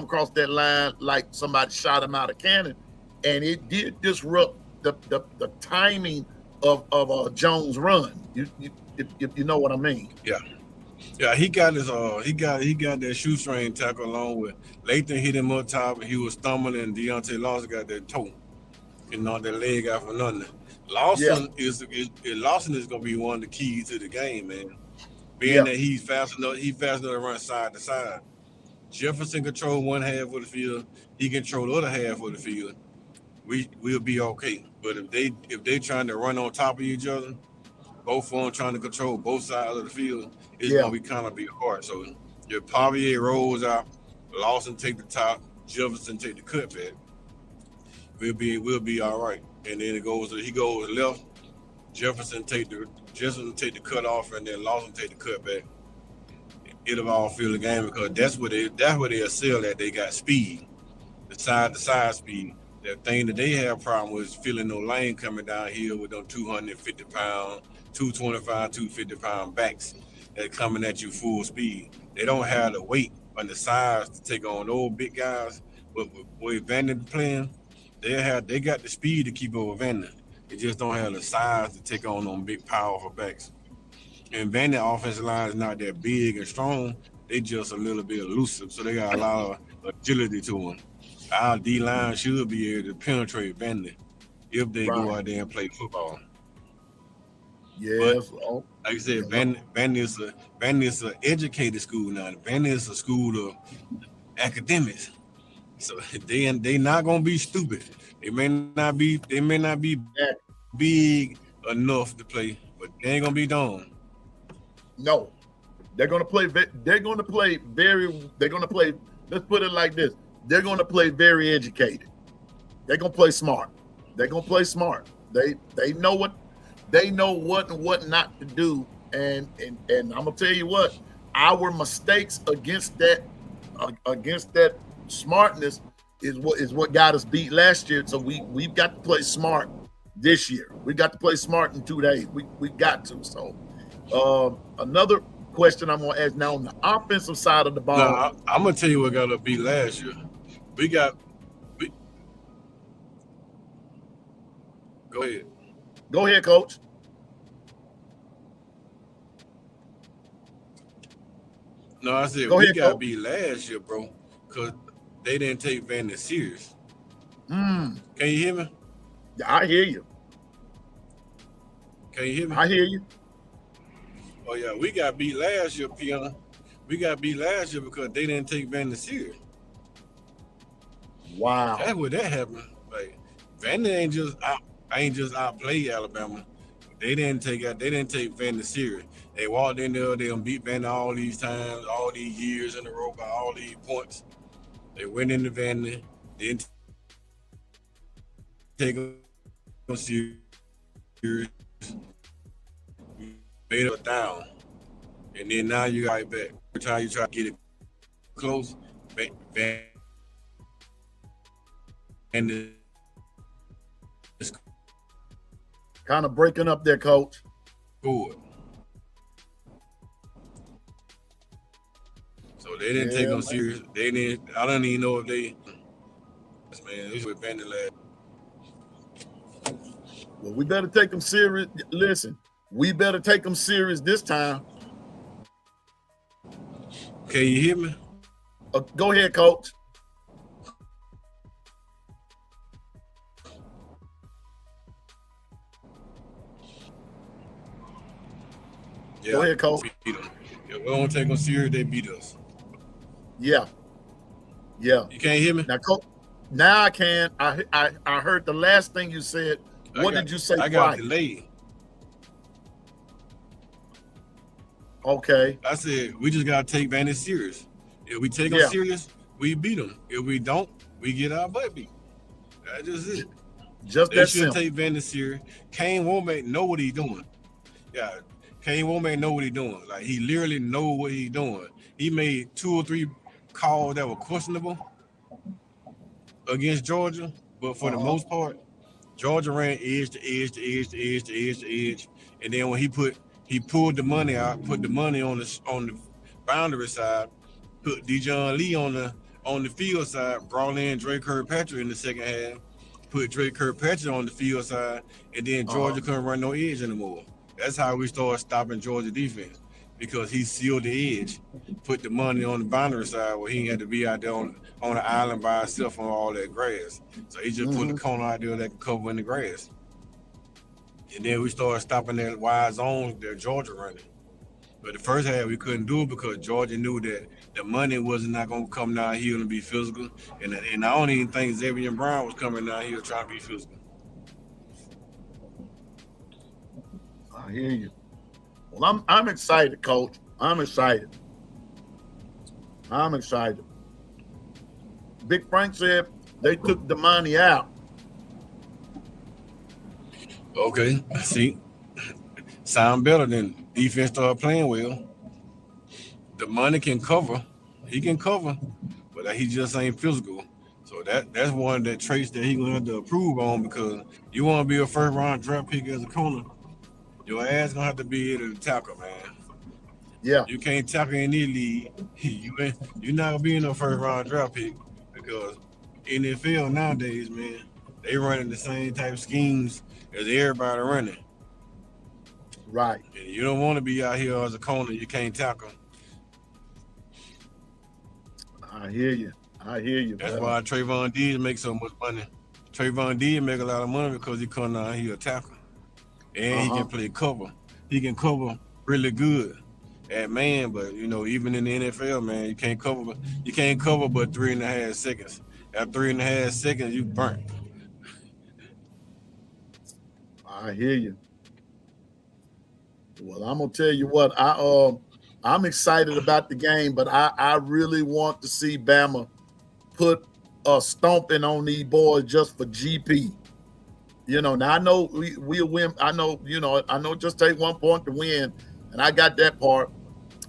across that line like somebody shot him out of cannon, and it did disrupt the timing of Jones' run. If you know what I mean? Yeah, he got that shoestring tackle along with Lathan hit him up top and he was stumbling, and Deontay Lawson got that toe and knocked that leg out for nothing. Yeah, Lawson is gonna be one of the keys to the game, man. Being yeah, that he's fast enough to run side to side. Jefferson control one half of the field, he control the other half of the field. We'll be okay. But if they trying to run on top of each other, both of them trying to control both sides of the field, it's yeah, gonna be kind of be hard. So if Pavier rolls out, Lawson take the top, Jefferson take the cutback, we'll be all right. And then he goes left, Jefferson take the cut off, and then Lawson take the cutback. It'll all feel the game, because that's what they excel at. They got speed, the side to side speed. That thing that they have problem with is feeling no lane coming down here with them 250 pound, 225, 250 pound backs that coming at you full speed. They don't have the weight and the size to take on those big guys. But with Vandy playing, they got the speed to keep over Vandy. They just don't have the size to take on them big powerful backs. And Vandy offensive line is not that big and strong. They just a little bit elusive, so they got a lot of agility to them. Our D-line should be able to penetrate Vandy if they go right. out there and play football. Yes. But like I said, Vandy is an educated school now. Vandy is a school of academics. So they not gonna be stupid. They may not be Yeah. big enough to play, but they ain't gonna be dumb. No, they're gonna play. They're gonna play very. They're gonna play. Let's put it like this: they're gonna play very educated. They're gonna play smart. They're gonna play smart. They know what and what not to do. And I'm gonna tell you what, our mistakes against that smartness is what got us beat last year. So we've got to play smart this year. We got to play smart in 2 days. We got to. So another question I'm gonna ask now on the offensive side of the ball. Nah, I'm gonna tell you what got to be last year. Go ahead. Go ahead, Coach. No, I said Go we ahead, got to Coach. be last year, bro, because they didn't take Vandy serious. Mm, Can you hear me? I hear you. Can you hear me? I hear you. Oh yeah, we got beat last year, Piana. We got beat last year because they didn't take Vandy serious. Wow. That's what that happened. Like Vandy ain't just outplayed Alabama. They didn't take Vandy serious. They walked in there, they beat Vandy all these times, all these years in a row by all these points. They went into Vandy, didn't take them serious, made it down. And then now you got it back. Every time you try to get it close, and it's Kind of breaking up there, Coach. good. So they didn't take them serious. They didn't. I don't even know if they. Man, this was Vandy last. Well, we better take them serious. Listen, we better take them serious this time. Can you hear me? Go ahead, Coach. Yeah, Go ahead, Coach. Beat them. If we don't take them serious, they beat us. Yeah. Yeah. You can't hear me? Now, Coach, now I can. I heard the last thing you said. What did you say? I got delayed. Okay. I said we just gotta take Vandy serious. If we take them serious, we beat them. If we don't, we get our butt beat. That's just it. Just they that should simple. take Vandy serious. Kane Womack know what he's doing. Yeah, Kane Womack know what he's doing. Like he literally know what he's doing. He made 2 or 3 calls that were questionable against Georgia, but for the most part, Georgia ran edge to edge to edge to edge to edge to edge, and then when he pulled the money out, put the money on the boundary side, put Dijon Lee on the field side, brought in Drake Kirkpatrick in the second half, put Drake Kirkpatrick on the field side, and then Georgia couldn't run no edge anymore. That's how we started stopping Georgia defense, because he sealed the edge, put the money on the boundary side where he had to be out there on the island by himself on all that grass. So he just put the corner out there that could cover in the grass. And then we started stopping that wide zone that Georgia running. But the first half we couldn't do it because Georgia knew that the money was not going to come down here and be physical. And I don't even think Xavier Brown was coming down here trying to be physical. I hear you. Well, I'm excited, Coach. I'm excited. Big Frank said they took the money out. Okay, see, sound better than defense started playing well. The money can cover. He can cover, but he just ain't physical. So that's one of the traits that he's going to have to improve on, because you want to be a first-round draft pick as a corner, your ass going to have to be able to tackle, man. Yeah. You can't tackle in the league. You're not going to be in a first-round draft pick, because NFL nowadays, man, they running the same type of schemes as everybody running. Right. And you don't want to be out here as a corner. You can't tackle. I hear you. That's why Trayvon Diggs makes so much money. Trayvon Diggs make a lot of money because he come down here a tackle. And he can play cover. He can cover really good at man, but even in the NFL, man, you can't cover but 3.5 seconds. At 3.5 seconds, you burnt. I hear you. Well, I'm gonna tell you what, I'm excited about the game, but I really want to see Bama put a stomping on these boys just for GP. Now I know we'll win. I know it just take 1 point to win, and I got that part.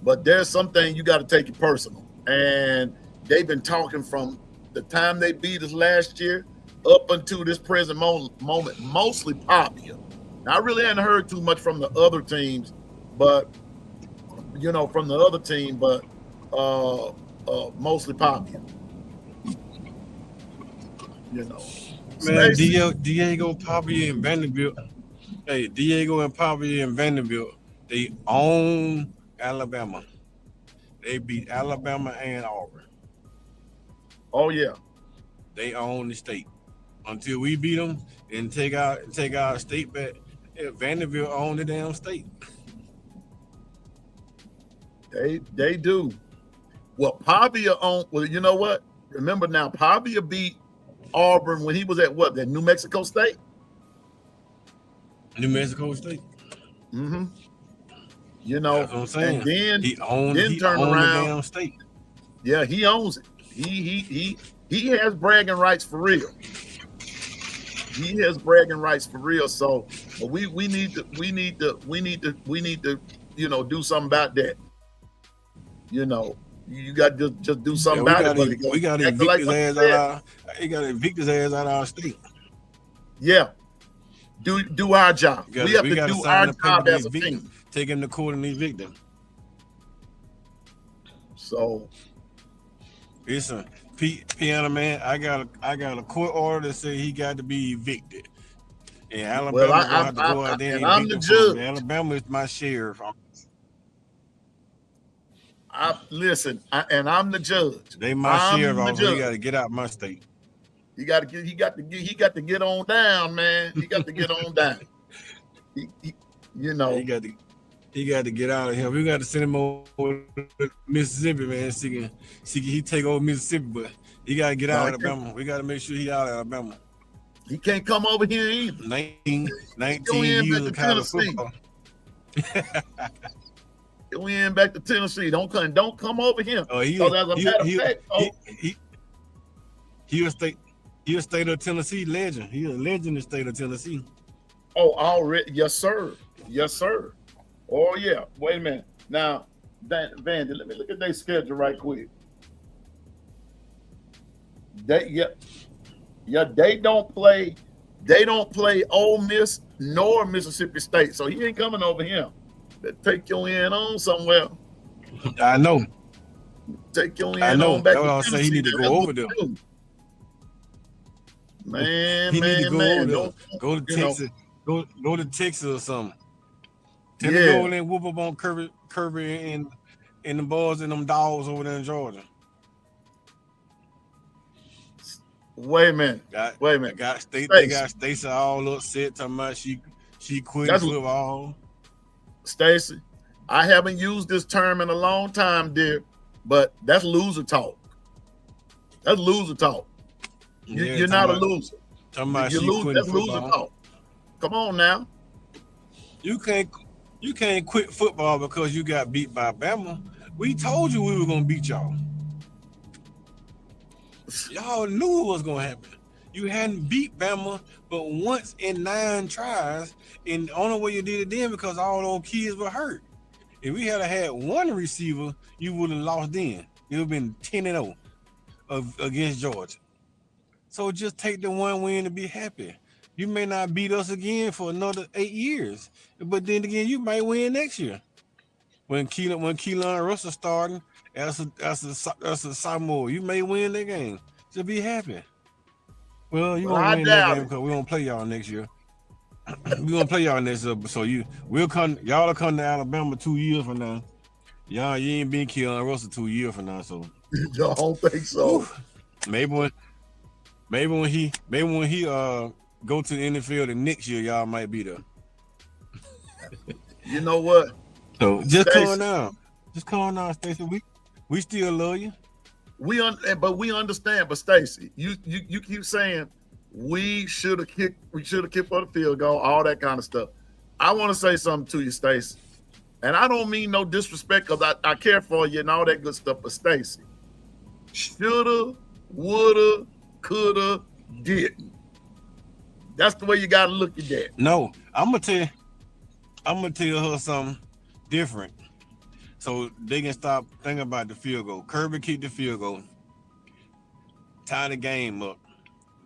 But there's something you got to take it personal. And they've been talking from the time they beat us last year up until this present moment, mostly Pop here. Now, I really hadn't heard too much from the other teams, but from the other team, but mostly Pavia. Man, Stacey, Diego Pavia and Vanderbilt. Hey, Diego and Pavia and Vanderbilt, they own Alabama. They beat Alabama and Auburn. oh yeah, They own the state. Until we beat them and take our state back, Vanderbilt own the damn state. they do. Well, Pavia on. Well, you know what? Remember now, Pavia beat Auburn when he was at what? That New Mexico State. New Mexico State. Mm-hmm. That's what I'm saying. And then he owned turn the around. damn state. Yeah, he owns it. He has bragging rights for real. He has bragging rights for real. So we need to do something about that. You got to just do something about it. We got to evict his ass out. He got to evict his ass out of our state. Yeah. Do our job. We have to do our job as a team. Take him to court and evict him. So listen, Piano Man, I got a court order that say he got to be evicted. And Alabama have to go out there and I'm the judge. Alabama is my sheriff. I'm the judge. They my sheriff officer. He got to get out my state. He got to get on down, man. He got to get on down. He got to get out of here. We got to send him over to Mississippi, man. He take over Mississippi, but he got to get out of Alabama. We got to make sure he out of Alabama. He can't come over here either. 19 years of college football. We in back to Tennessee. Don't come over here. Oh, he a state of Tennessee legend. He a legend in the state of Tennessee. Oh, already, yes, sir. Yes, sir. Oh yeah. Wait a minute. Now, Vandy, let me look at their schedule right quick. They don't play Ole Miss nor Mississippi State, so he ain't coming over here. They take your in on somewhere. I know. Take your in on back. That's what I say. He need to go over there. Man, he need to go over there. Go to Texas. Go to Texas or something. Tell him to go over there and whoop up on Kirby and the boys and them dogs over there in Georgia. Wait a minute. They got Stacey all upset talking about she quit football. Stacey, I haven't used this term in a long time, dear, but that's loser talk. That's loser talk. You're not a loser. That's loser talk. Come on now. You can't quit football because you got beat by Bama. We told you we were gonna beat y'all. Y'all knew it was gonna happen. You hadn't beat Bama but once in 9 tries, and the only way you did it then because all those kids were hurt. If we had one receiver, you would have lost then. It would have been 10-0 against Georgia. So just take the one win to be happy. You may not beat us again for another 8 years, but then again, you might win next year. When Keelan Russell starting as a sophomore, you may win that game. Just be happy. Well, you won't win that game because we won't play y'all next year. We're gonna play y'all next year, so y'all will come to Alabama 2 years from now. You ain't been Keelan Russell 2 years from now, so I don't think so. Maybe when he go to the NFL the next year, y'all might be there. You know what? So just calm down. Just calm down, Stacey. We still love you. We understand, but Stacey, you keep saying we should have kicked for the field goal, all that kind of stuff. I want to say something to you, Stacey, and I don't mean no disrespect because I care for you and all that good stuff. But Stacey, shoulda, woulda, coulda, didn't. That's the way you got to look at that. No, I'm gonna tell her something different, so they can stop thinking about the field goal. Kirby kicked the field goal, tie the game up.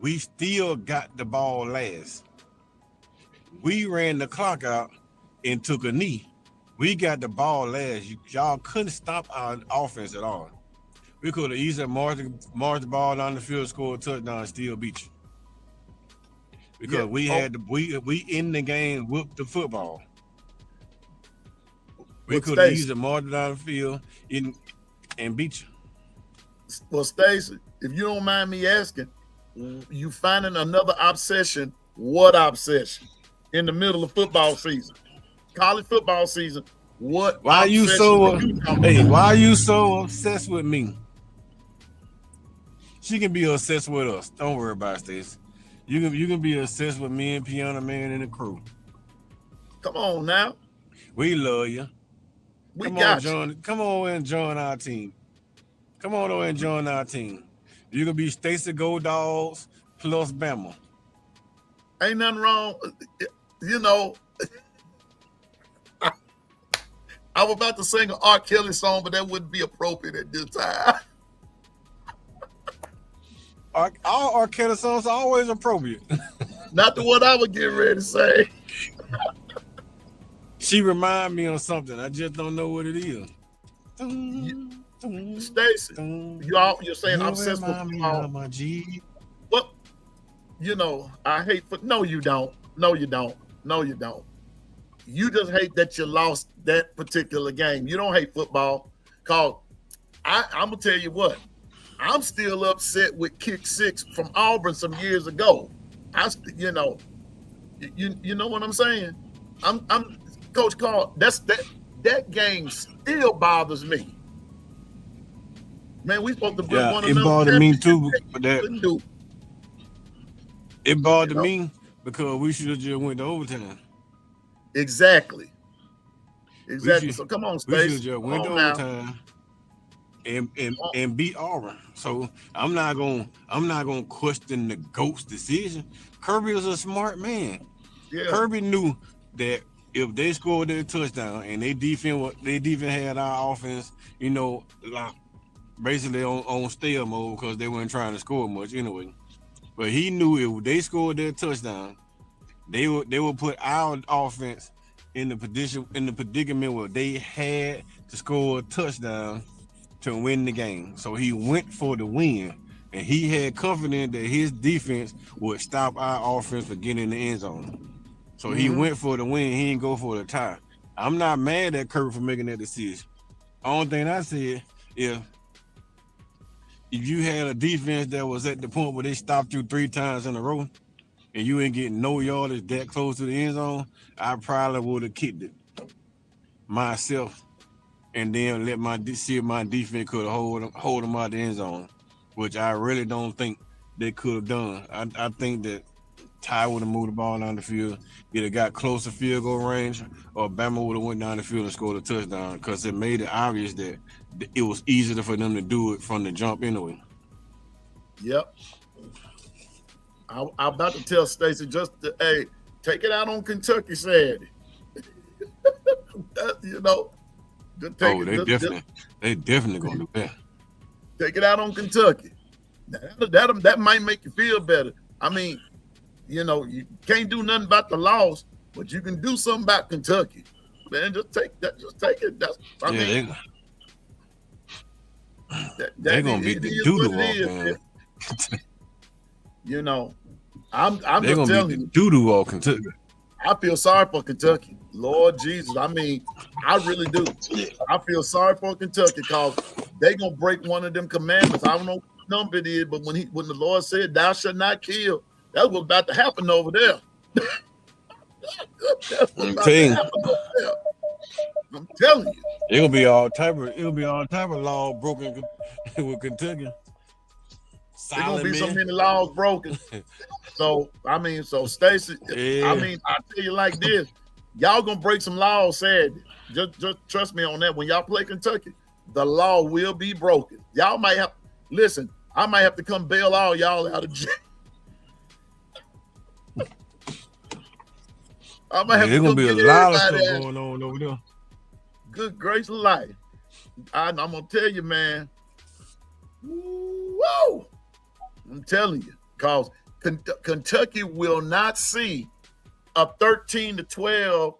We still got the ball last. We ran the clock out and took a knee We got the ball last. Y'all couldn't stop our offense at all. We could have easily marched the ball down the field, scored a touchdown, and still beat you. Because we had we in the game with the football. We could have easily marched down the field and beat you. Well, Stacey, if you don't mind me asking, you finding another obsession? What obsession? In the middle of football season, college football season. What? Why are you so? Why are you so obsessed with me? She can be obsessed with us. Don't worry about it, Stacey. You can be obsessed with me and Piano Man and the crew. Come on now. We love you. Come on, come on and join our team. Come on over and join our team. You can be Stacey Go Dogs plus Bama. Ain't nothing wrong. You know, I was about to sing an R. Kelly song, but that wouldn't be appropriate at this time. All R. Kelly songs are always appropriate. Not the one I would get ready to say. She remind me of something. I just don't know what it is. Stacey, you're saying I'm obsessed with my G. What? You know, I hate no, you don't. No, you don't. No, you don't. You just hate that you lost that particular game. You don't hate football. Cause I'm gonna tell you what. I'm still upset with kick six from Auburn some years ago. You know what I'm saying? I'm Coach Carl. That game still bothers me. Man, we supposed to bring one of them. It bothered me too. It bothered me because we should have just went to overtime. Exactly. So come on, Stacey. We should have just went to overtime and beat Auburn. So I'm not gonna question the GOAT's decision. Kirby was a smart man. Yeah. Kirby knew that if they scored their touchdown and they defense had our offense, like basically on stale mode because they weren't trying to score much anyway. But he knew if they scored their touchdown, they would put our offense in the predicament where they had to score a touchdown to win the game. So he went for the win, and he had confidence that his defense would stop our offense from getting in the end zone. So he went for the win. He didn't go for the tie. I'm not mad at Kirby for making that decision. Only thing I said is if you had a defense that was at the point where they stopped you 3 times in a row and you ain't getting no yardage that close to the end zone, I probably would have kicked it myself and then see if my defense could hold them out the end zone, which I really don't think they could have done. I think that Ty would have moved the ball down the field, either got close to field goal range, or Bama would have went down the field and scored a touchdown because it made it obvious that it was easier for them to do it from the jump anyway. Yep. I'm about to tell Stacey take it out on Kentucky Saturday. They definitely gonna do that. Take it out on Kentucky. That might make you feel better. I mean, you can't do nothing about the loss, but you can do something about Kentucky. Man, just take that. Just take it. They're gonna beat the doo-doo off, man. I'm just telling you, doo-doo off Kentucky. I feel sorry for Kentucky. Lord Jesus, I mean, I really do. I feel sorry for Kentucky because they're gonna break one of them commandments. I don't know what number it is, but when the Lord said, "Thou shalt not kill," that's what's about to happen over there. I'm telling you. It'll be all type of law broken with Kentucky. There's gonna be so many laws broken. So Stacey, yeah. I mean, I tell you like this, y'all gonna break some laws Saturday. Just trust me on that. When y'all play Kentucky, the law will be broken. Y'all might have I might have to come bail all y'all out of jail. I might have to gonna be a lot of stuff going on over there. Good grace of life. I'm gonna tell you, man. Whoa! I'm telling you, because Kentucky will not see a 13-12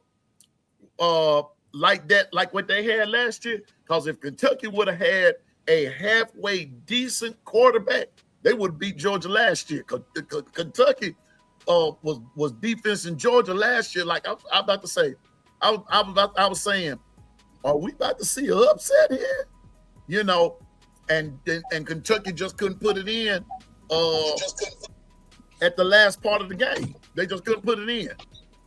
like that, like what they had last year. Because if Kentucky would have had a halfway decent quarterback, they would have beat Georgia last year. Kentucky was defense in Georgia last year. Like I about to say, I was saying, are we about to see an upset here? You know, and Kentucky just couldn't put it in at the last part of the game. They just couldn't put it in.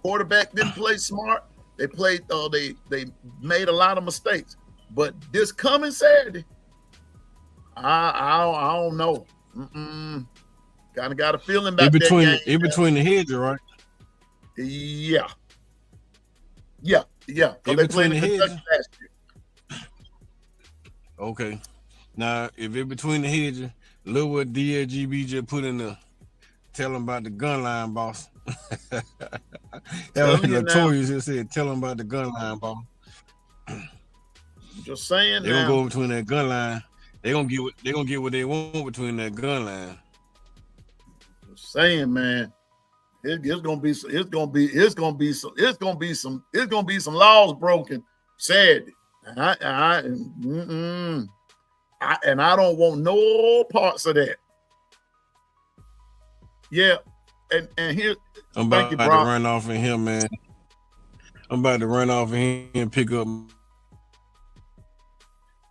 Quarterback didn't play smart. They played. They made a lot of mistakes. But this coming Saturday, I don't know. Kind of got a feeling about that game. In between the hedges, right? Yeah. In They between played the in hedges. Kentucky last year. Okay. Now, if in between the hedges, look what DLGB just put in the tell them about the gun line, boss. Telling you now. Notorious just said, tell them about the gun line, boss. Just saying They're gonna now. go between that gun line. They're gonna get what they want between that gun line. Just saying, man. It's gonna be some laws broken Saturday. And I don't want no parts of that. Yeah, and here, I'm thank about you, to Brock. run off in here, man. I'm about to run off in here and pick up.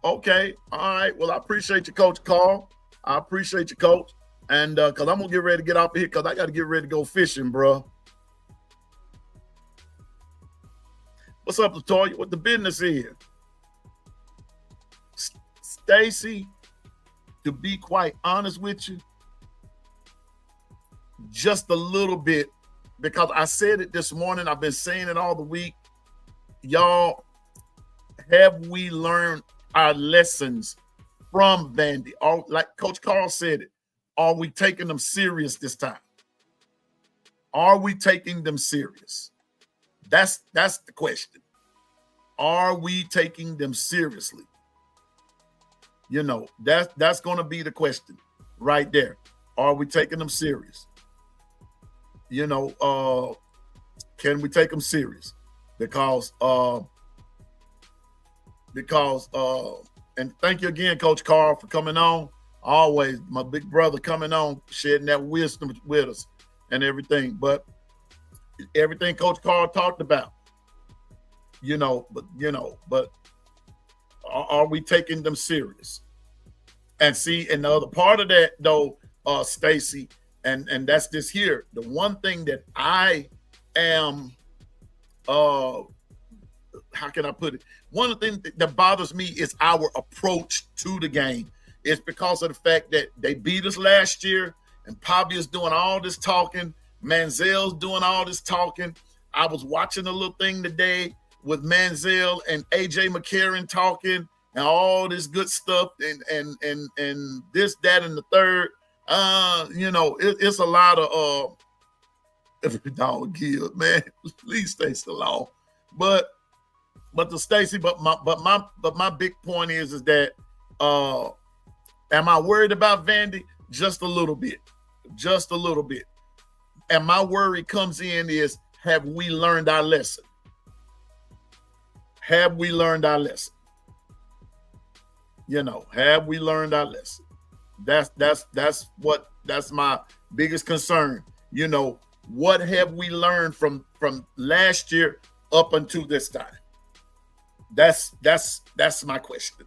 Okay, all right. Well, I appreciate you, Coach Carl. I appreciate you, Coach. And because I'm gonna get ready to get off of here because I got to get ready to go fishing, bro. What's up, Latoya? What the business is? Stacy, to be quite honest with you, just a little bit, because I said it this morning. I've been saying it all the week. Y'all, have we learned our lessons from Vandy? Or, like Coach Carl said it, are we taking them serious this time? Are we taking them serious? That's the question. Are we taking them seriously? You know, that's going to be the question right there. Are we taking them serious? You know, can we take them serious? Because and thank you again, Coach Carl, for coming on. Always my big brother coming on, sharing that wisdom with us and everything. But everything Coach Carl talked about, but are we taking them serious? And see, and the other part of that though, Stacy, and that's this here. The one thing that I am, how can I put it? One of the things that bothers me is our approach to the game. It's because of the fact that they beat us last year, and Pavia's doing all this talking, Manziel's doing all this talking. I was watching a little thing today with Manziel and AJ McCarron talking and all this good stuff and this, that, and the third. It's a lot of every dog give, man. Please stay so long. But the Stacy, but my big point is that am I worried about Vandy? Just a little bit. Just a little bit. And my worry comes in is, have we learned our lesson? Have we learned our lesson? Have we learned our lesson? That's my biggest concern. What have we learned from last year up until this time? That's my question.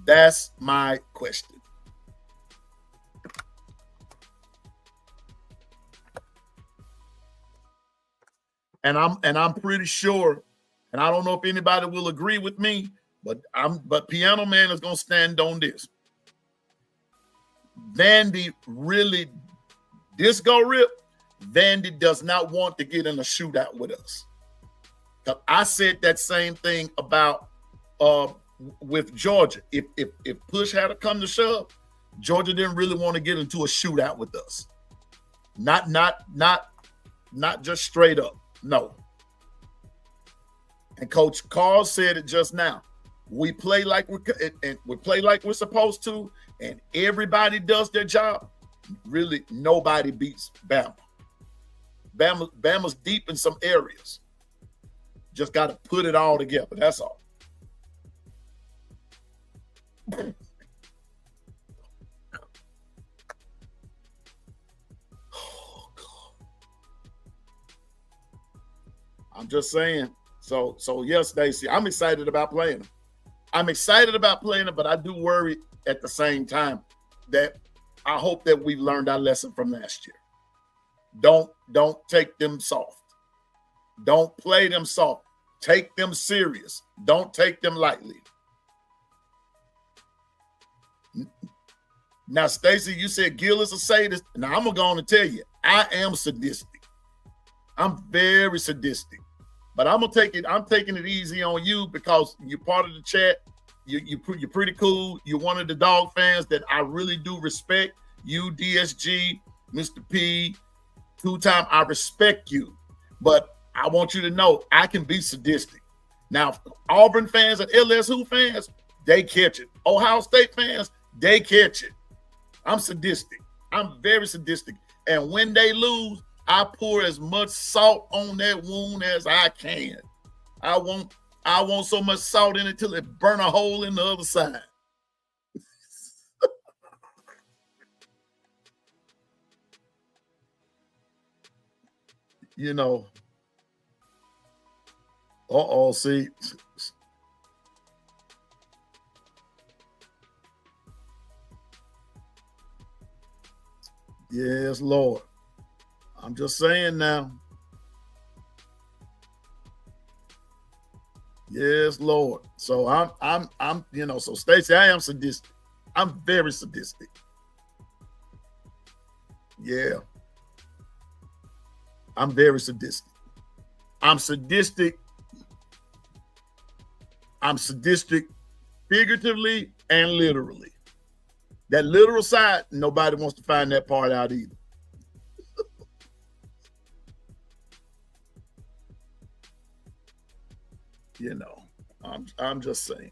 That's my question. And I'm pretty sure, and I don't know if anybody will agree with me, but Piano Man is gonna stand on this. Vandy really, this go rip, Vandy does not want to get in a shootout with us. I said that same thing about with Georgia. If push had to come to shove, Georgia didn't really want to get into a shootout with us. Not just straight up. No. And Coach Carl said it just now. We play like we're supposed to, and everybody does their job. Really, nobody beats Bama. Bama's deep in some areas. Just got to put it all together. That's all. Oh, God. I'm just saying. So yes, Stacey, I'm excited about playing them. I'm excited about playing them, but I do worry at the same time that I hope that we've learned our lesson from last year. Don't take them soft. Don't play them soft. Take them serious. Don't take them lightly. Now, Stacey, you said Gil is a sadist. Now, I'm going to go on and tell you, I am sadistic. I'm very sadistic. But I'm taking it easy on you because you're part of the chat. You're pretty cool. You're one of the dog fans that I really do respect. You, DSG, Mr. P, two-time, I respect you. But I want you to know I can be sadistic. Now, Auburn fans and LSU fans, they catch it. Ohio State fans, they catch it. I'm sadistic. I'm very sadistic. And when they lose, I pour as much salt on that wound as I can. I want so much salt in it till it burn a hole in the other side. You know. See. Yes, Lord. I'm just saying now. Yes, Lord. So I'm so Stacey, I am sadistic. I'm very sadistic. Yeah. I'm very sadistic. I'm sadistic figuratively and literally. That literal side, nobody wants to find that part out either. You know, I'm just saying.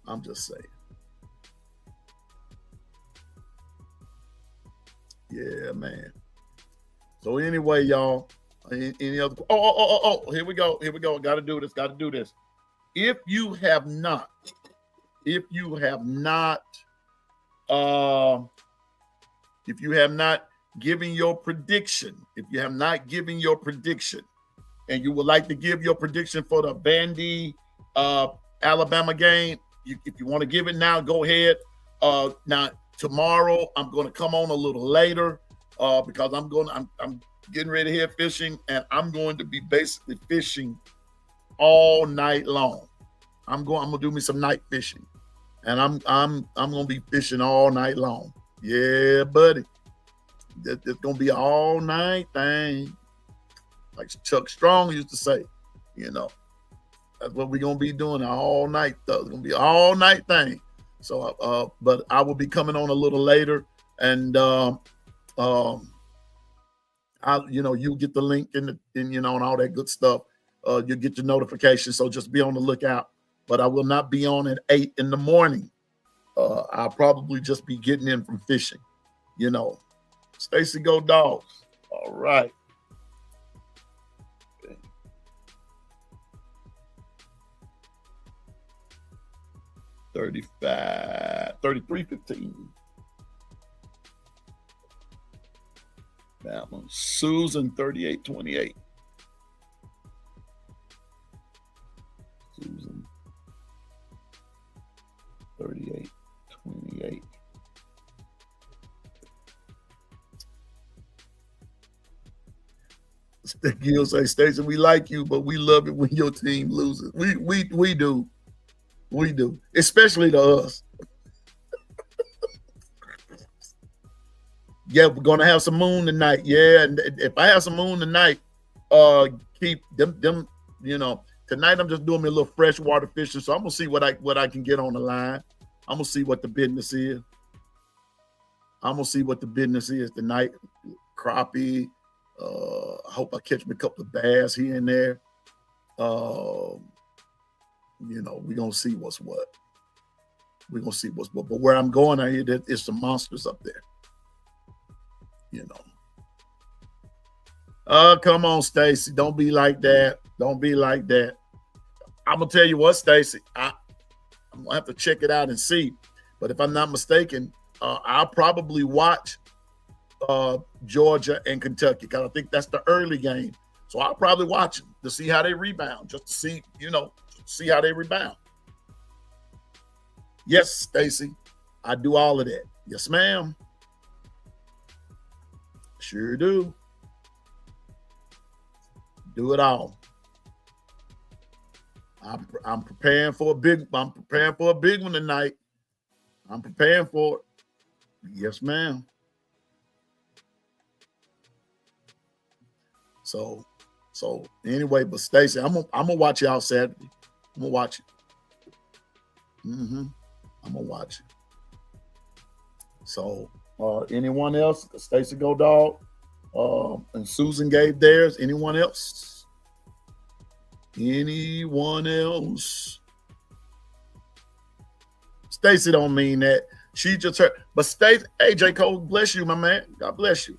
I'm just saying. Yeah, man. So anyway, y'all, any other? Here we go. Got to do this. If you have not given your prediction, and you would like to give your prediction for the Vandy Alabama game, if you want to give it now, go ahead. Now tomorrow I'm going to come on a little later because I'm getting ready to head fishing, and I'm going to be basically fishing all night long. I'm gonna do me some night fishing, and I'm gonna be fishing all night long. Yeah, buddy, it's gonna be an all night thing, like Chuck Strong used to say. You know, that's what we're gonna be doing all night. It's gonna be an all night thing. So, but I will be coming on a little later, and you get the link and all that good stuff. You get your notification, so just be on the lookout. But I will not be on at 8 in the morning. I'll probably just be getting in from fishing. Stacey, go Dogs. All right. Okay. 33-15. That one. Susan, 38-28. Susan, 38-28. Gil say, Stacey, we like you, but we love it when your team loses. We do. We do. Especially to us. Yeah, we're gonna have some moon tonight. Yeah, and if I have some moon tonight, keep them, tonight I'm just doing me a little freshwater fishing. So I'm gonna see what I can get on the line. I'm gonna see what the business is. Tonight. Crappie. I hope I catch me a couple of bass here and there. We're gonna see what's what. But where I'm going out here, there's some monsters up there. Come on, Stacey. Don't be like that. Don't be like that. I'm gonna tell you what, Stacy. I'm gonna have to check it out and see. But if I'm not mistaken, I'll probably watch Georgia and Kentucky because I think that's the early game. So I'll probably watch them to see how they rebound, just to see, see how they rebound. Yes, Stacy, I do all of that. Yes, ma'am. Sure do. Do it all. I'm preparing for a big one tonight. I'm preparing for it. Yes, ma'am. So anyway, but Stacey, I'm gonna watch y'all Saturday. I'm gonna watch it. I'm gonna watch it. So anyone else? Stacey go dog. And Susan gave theirs. Anyone else? Anyone else? Stacey don't mean that. She just heard. But Stacey, hey, J. Cole, bless you, my man. God bless you.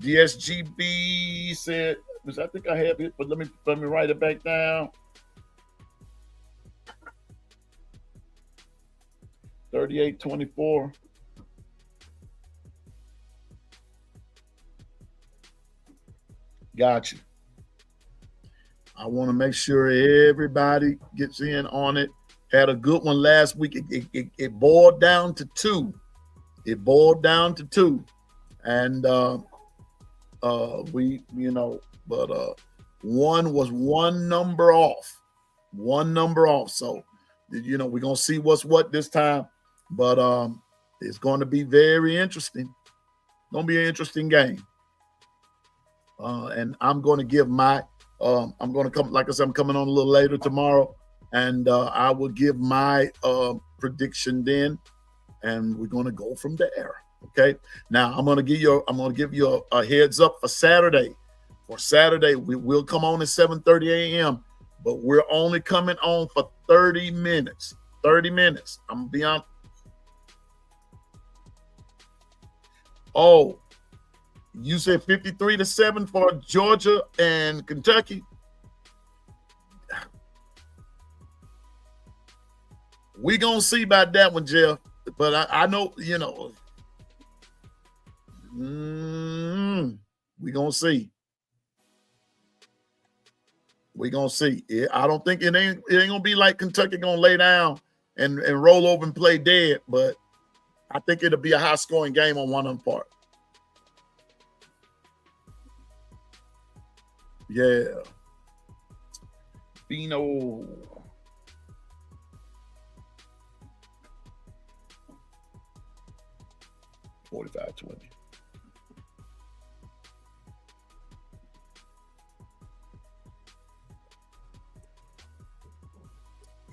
DSGB said, I think I have it, but let me write it back down. 38-24. Got you. I want to make sure everybody gets in on it. Had a good one last week. It boiled down to two. And one was one number off. So, we're going to see what's what this time. But it's going to be very interesting. Going to be an interesting game. And I'm going to give my, I'm going to come, like I said, I'm coming on a little later tomorrow. And I will give my prediction then. And we're going to go from there. Okay. Now I'm going to give you a heads up for Saturday. For Saturday, we will come on at 7:30 a.m. But we're only coming on for 30 minutes. 30 minutes. I'm gonna be on. Oh, you said 53-7 for Georgia and Kentucky. We gonna see about that one, Jeff. But I know, we gonna see. We gonna see. I don't think it ain't gonna be like Kentucky gonna lay down and roll over and play dead, but I think it'll be a high scoring game on one of them part. Yeah. Bino. $45.20.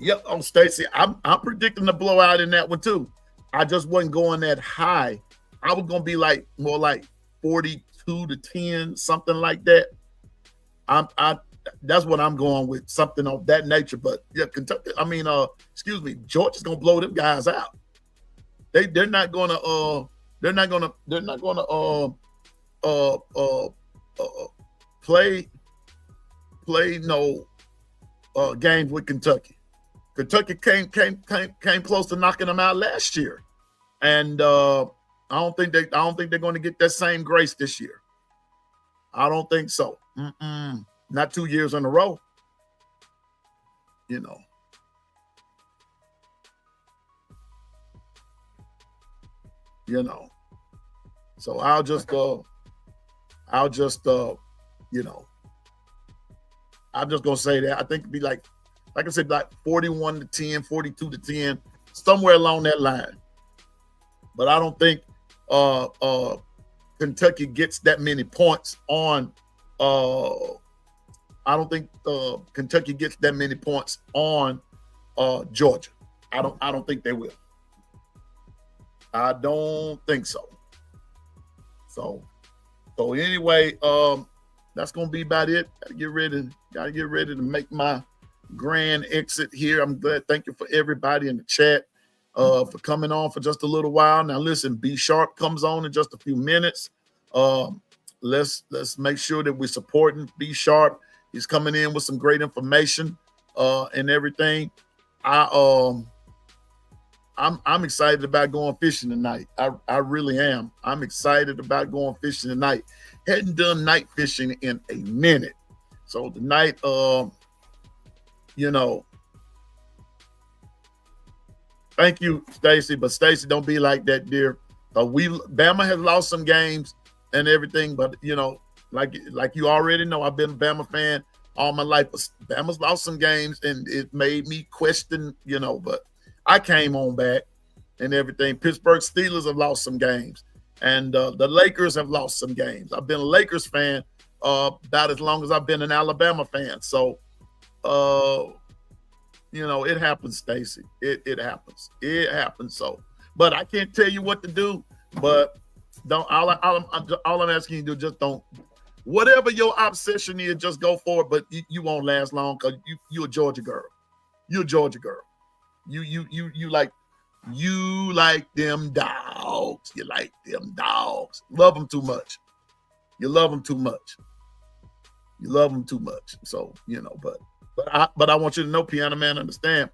Yep, on Stacy. I'm predicting the blowout in that one too. I just wasn't going that high. I was gonna be more like 42-10, something like that. That's what I'm going with, something of that nature. But yeah, Kentucky. Georgia's gonna blow them guys out. They're not gonna play no games with Kentucky. Kentucky came close to knocking them out last year, and I don't think they're going to get that same grace this year. I don't think so. Not 2 years in a row. So I'm just gonna say that I think it'd be like I said, like 41-10, 42-10, somewhere along that line. But I don't think Kentucky gets that many points on. I don't think Kentucky gets that many points on Georgia. I don't think they will. I don't think so. So anyway, that's gonna be about it. Gotta get ready to make my grand exit here. I'm glad. Thank you for everybody in the chat for coming on for just a little while. Now listen, B Sharp comes on in just a few minutes. Let's make sure that we're supporting B Sharp. He's coming in with some great information and everything. I'm excited about going fishing tonight. I really am. I'm excited about going fishing tonight. Hadn't done night fishing in a minute. So tonight, you know, thank you, Stacy. But Stacy, don't be like that, dear. Bama has lost some games and everything, but you know, like you already know, I've been a Bama fan all my life. But Bama's lost some games, and it made me question, you know. But I came on back and everything. Pittsburgh Steelers have lost some games, and the Lakers have lost some games. I've been a Lakers fan about as long as I've been an Alabama fan. So, you know, it happens, Stacy. It happens. It happens. So, but I can't tell you what to do. But don't. All I'm asking you to do, just don't. Whatever your obsession is, just go for it. But you won't last long because you're a Georgia girl. You're a Georgia girl. You like them dogs. You like them dogs. Love them too much. You love them too much. You love them too much. So, you know, but I want you to know, Piano Man, understand.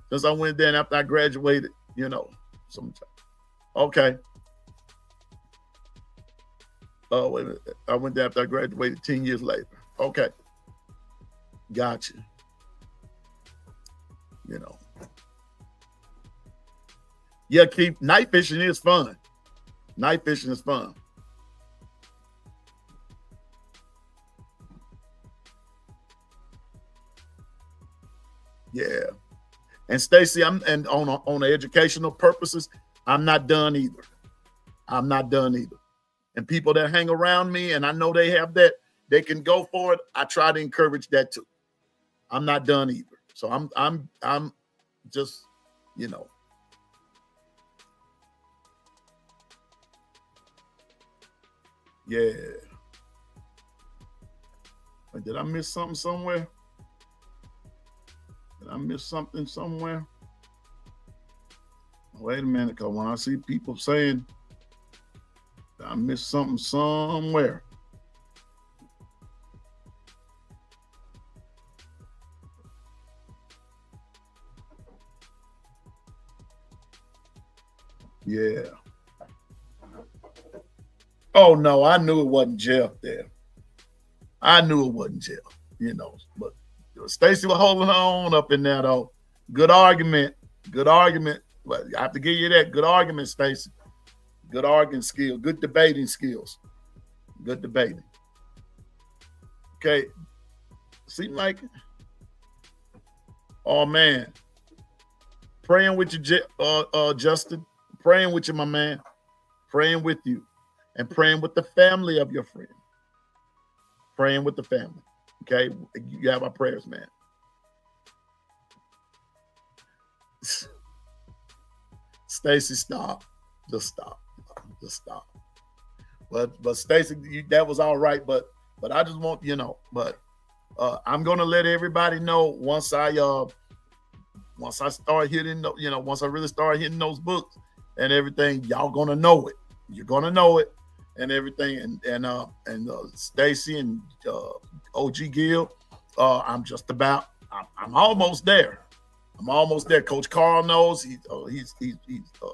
Since I went there and after I graduated, you know, okay. Oh, wait a minute. I went there after I graduated 10 years later. Okay. Gotcha. You know. Yeah, Keith, night fishing is fun. Night fishing is fun. Yeah. And Stacy, and on educational purposes, I'm not done either. I'm not done either. And people that hang around me, and I know they have that, they can go for it. I try to encourage that too. I'm not done either. So I'm just, you know. Yeah. Did I miss something somewhere? Did I miss something somewhere? Wait a minute, because when I see people saying I missed something somewhere. Yeah. Oh, no, I knew it wasn't Jeff there. I knew it wasn't Jeff, you know. But Stacy was holding on up in there, though. Good argument. Good argument. But I have to give you that. Good argument, Stacy. Good arguing skill. Good debating skills. Good debating. Okay. Seem like, oh, man. Praying with you, Justin. Praying with you, my man. Praying with you. And praying with the family of your friend. Praying with the family. Okay? You have our prayers, man. Stacy, stop. Just stop. Just stop. But Stacy, that was all right. But I just want, you know, but I'm gonna let everybody know once I start hitting, you know, once I really start hitting those books and everything, y'all gonna know it. You're gonna know it and everything. And Stacy and OG Gill, I'm almost there. I'm almost there. Coach Carl knows he's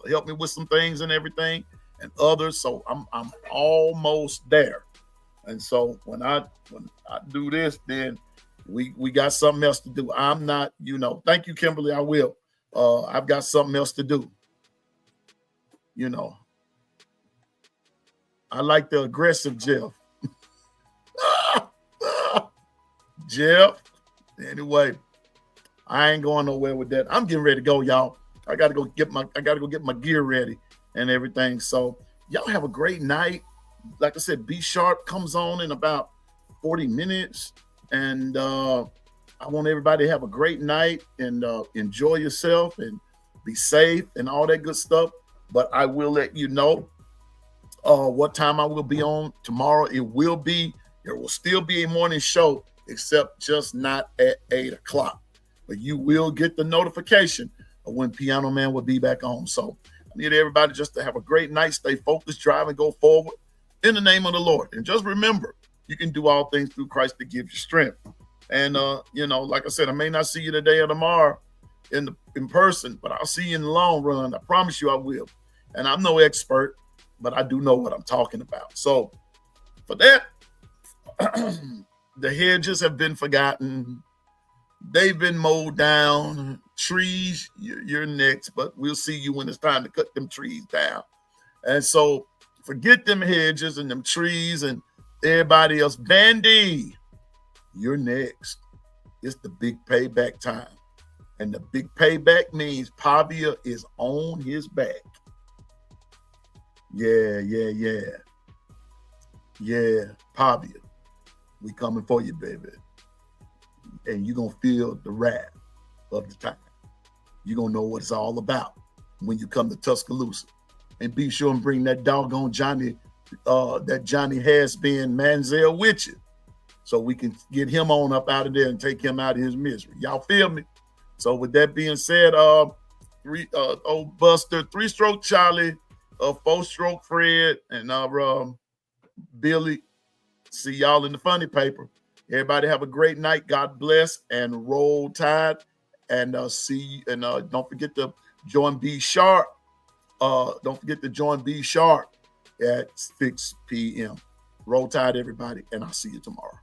helped me with some things and everything, and others. So I'm almost there. And so when I do this, then we got something else to do. I'm not, you know. Thank you, Kimberly. I will. I've got something else to do. You know. I like the aggressive Jeff. Jeff. Anyway. I ain't going nowhere with that. I'm getting ready to go, y'all. I gotta go get my gear ready and everything. So y'all have a great night. Like I said, B Sharp comes on in about 40 minutes. And I want everybody to have a great night and enjoy yourself and be safe and all that good stuff. But I will let you know what time I will be on tomorrow. There will still be a morning show, except just not at 8 o'clock. But you will get the notification of when Piano Man will be back on. So I need everybody just to have a great night, stay focused, drive, and go forward in the name of the Lord. And just remember, you can do all things through Christ that gives you strength. And you know, like I said, I may not see you today or tomorrow in person, but I'll see you in the long run. I promise you I will. And I'm no expert, but I do know what I'm talking about. So for that, the hedges have been forgotten. They've been mowed down. Trees, you're next, but we'll see you when it's time to cut them trees down. And so forget them hedges and them trees and everybody else. Vandy, you're next. It's the big payback time. And the big payback means Pavia is on his back. Yeah. Yeah, Pavia, we coming for you, baby. And you're going to feel the wrath of the time. You're going to know what it's all about when you come to Tuscaloosa. And be sure and bring that doggone Johnny has-been Manziel with you so we can get him on up out of there and take him out of his misery. Y'all feel me? So with that being said, old Buster, 3-stroke Charlie, 4-stroke Fred, and Billy, see y'all in the funny paper. Everybody have a great night. God bless and roll tide. And see you. And don't forget to join B Sharp. Don't forget to join B Sharp at 6 p.m. Roll tide, everybody, and I'll see you tomorrow.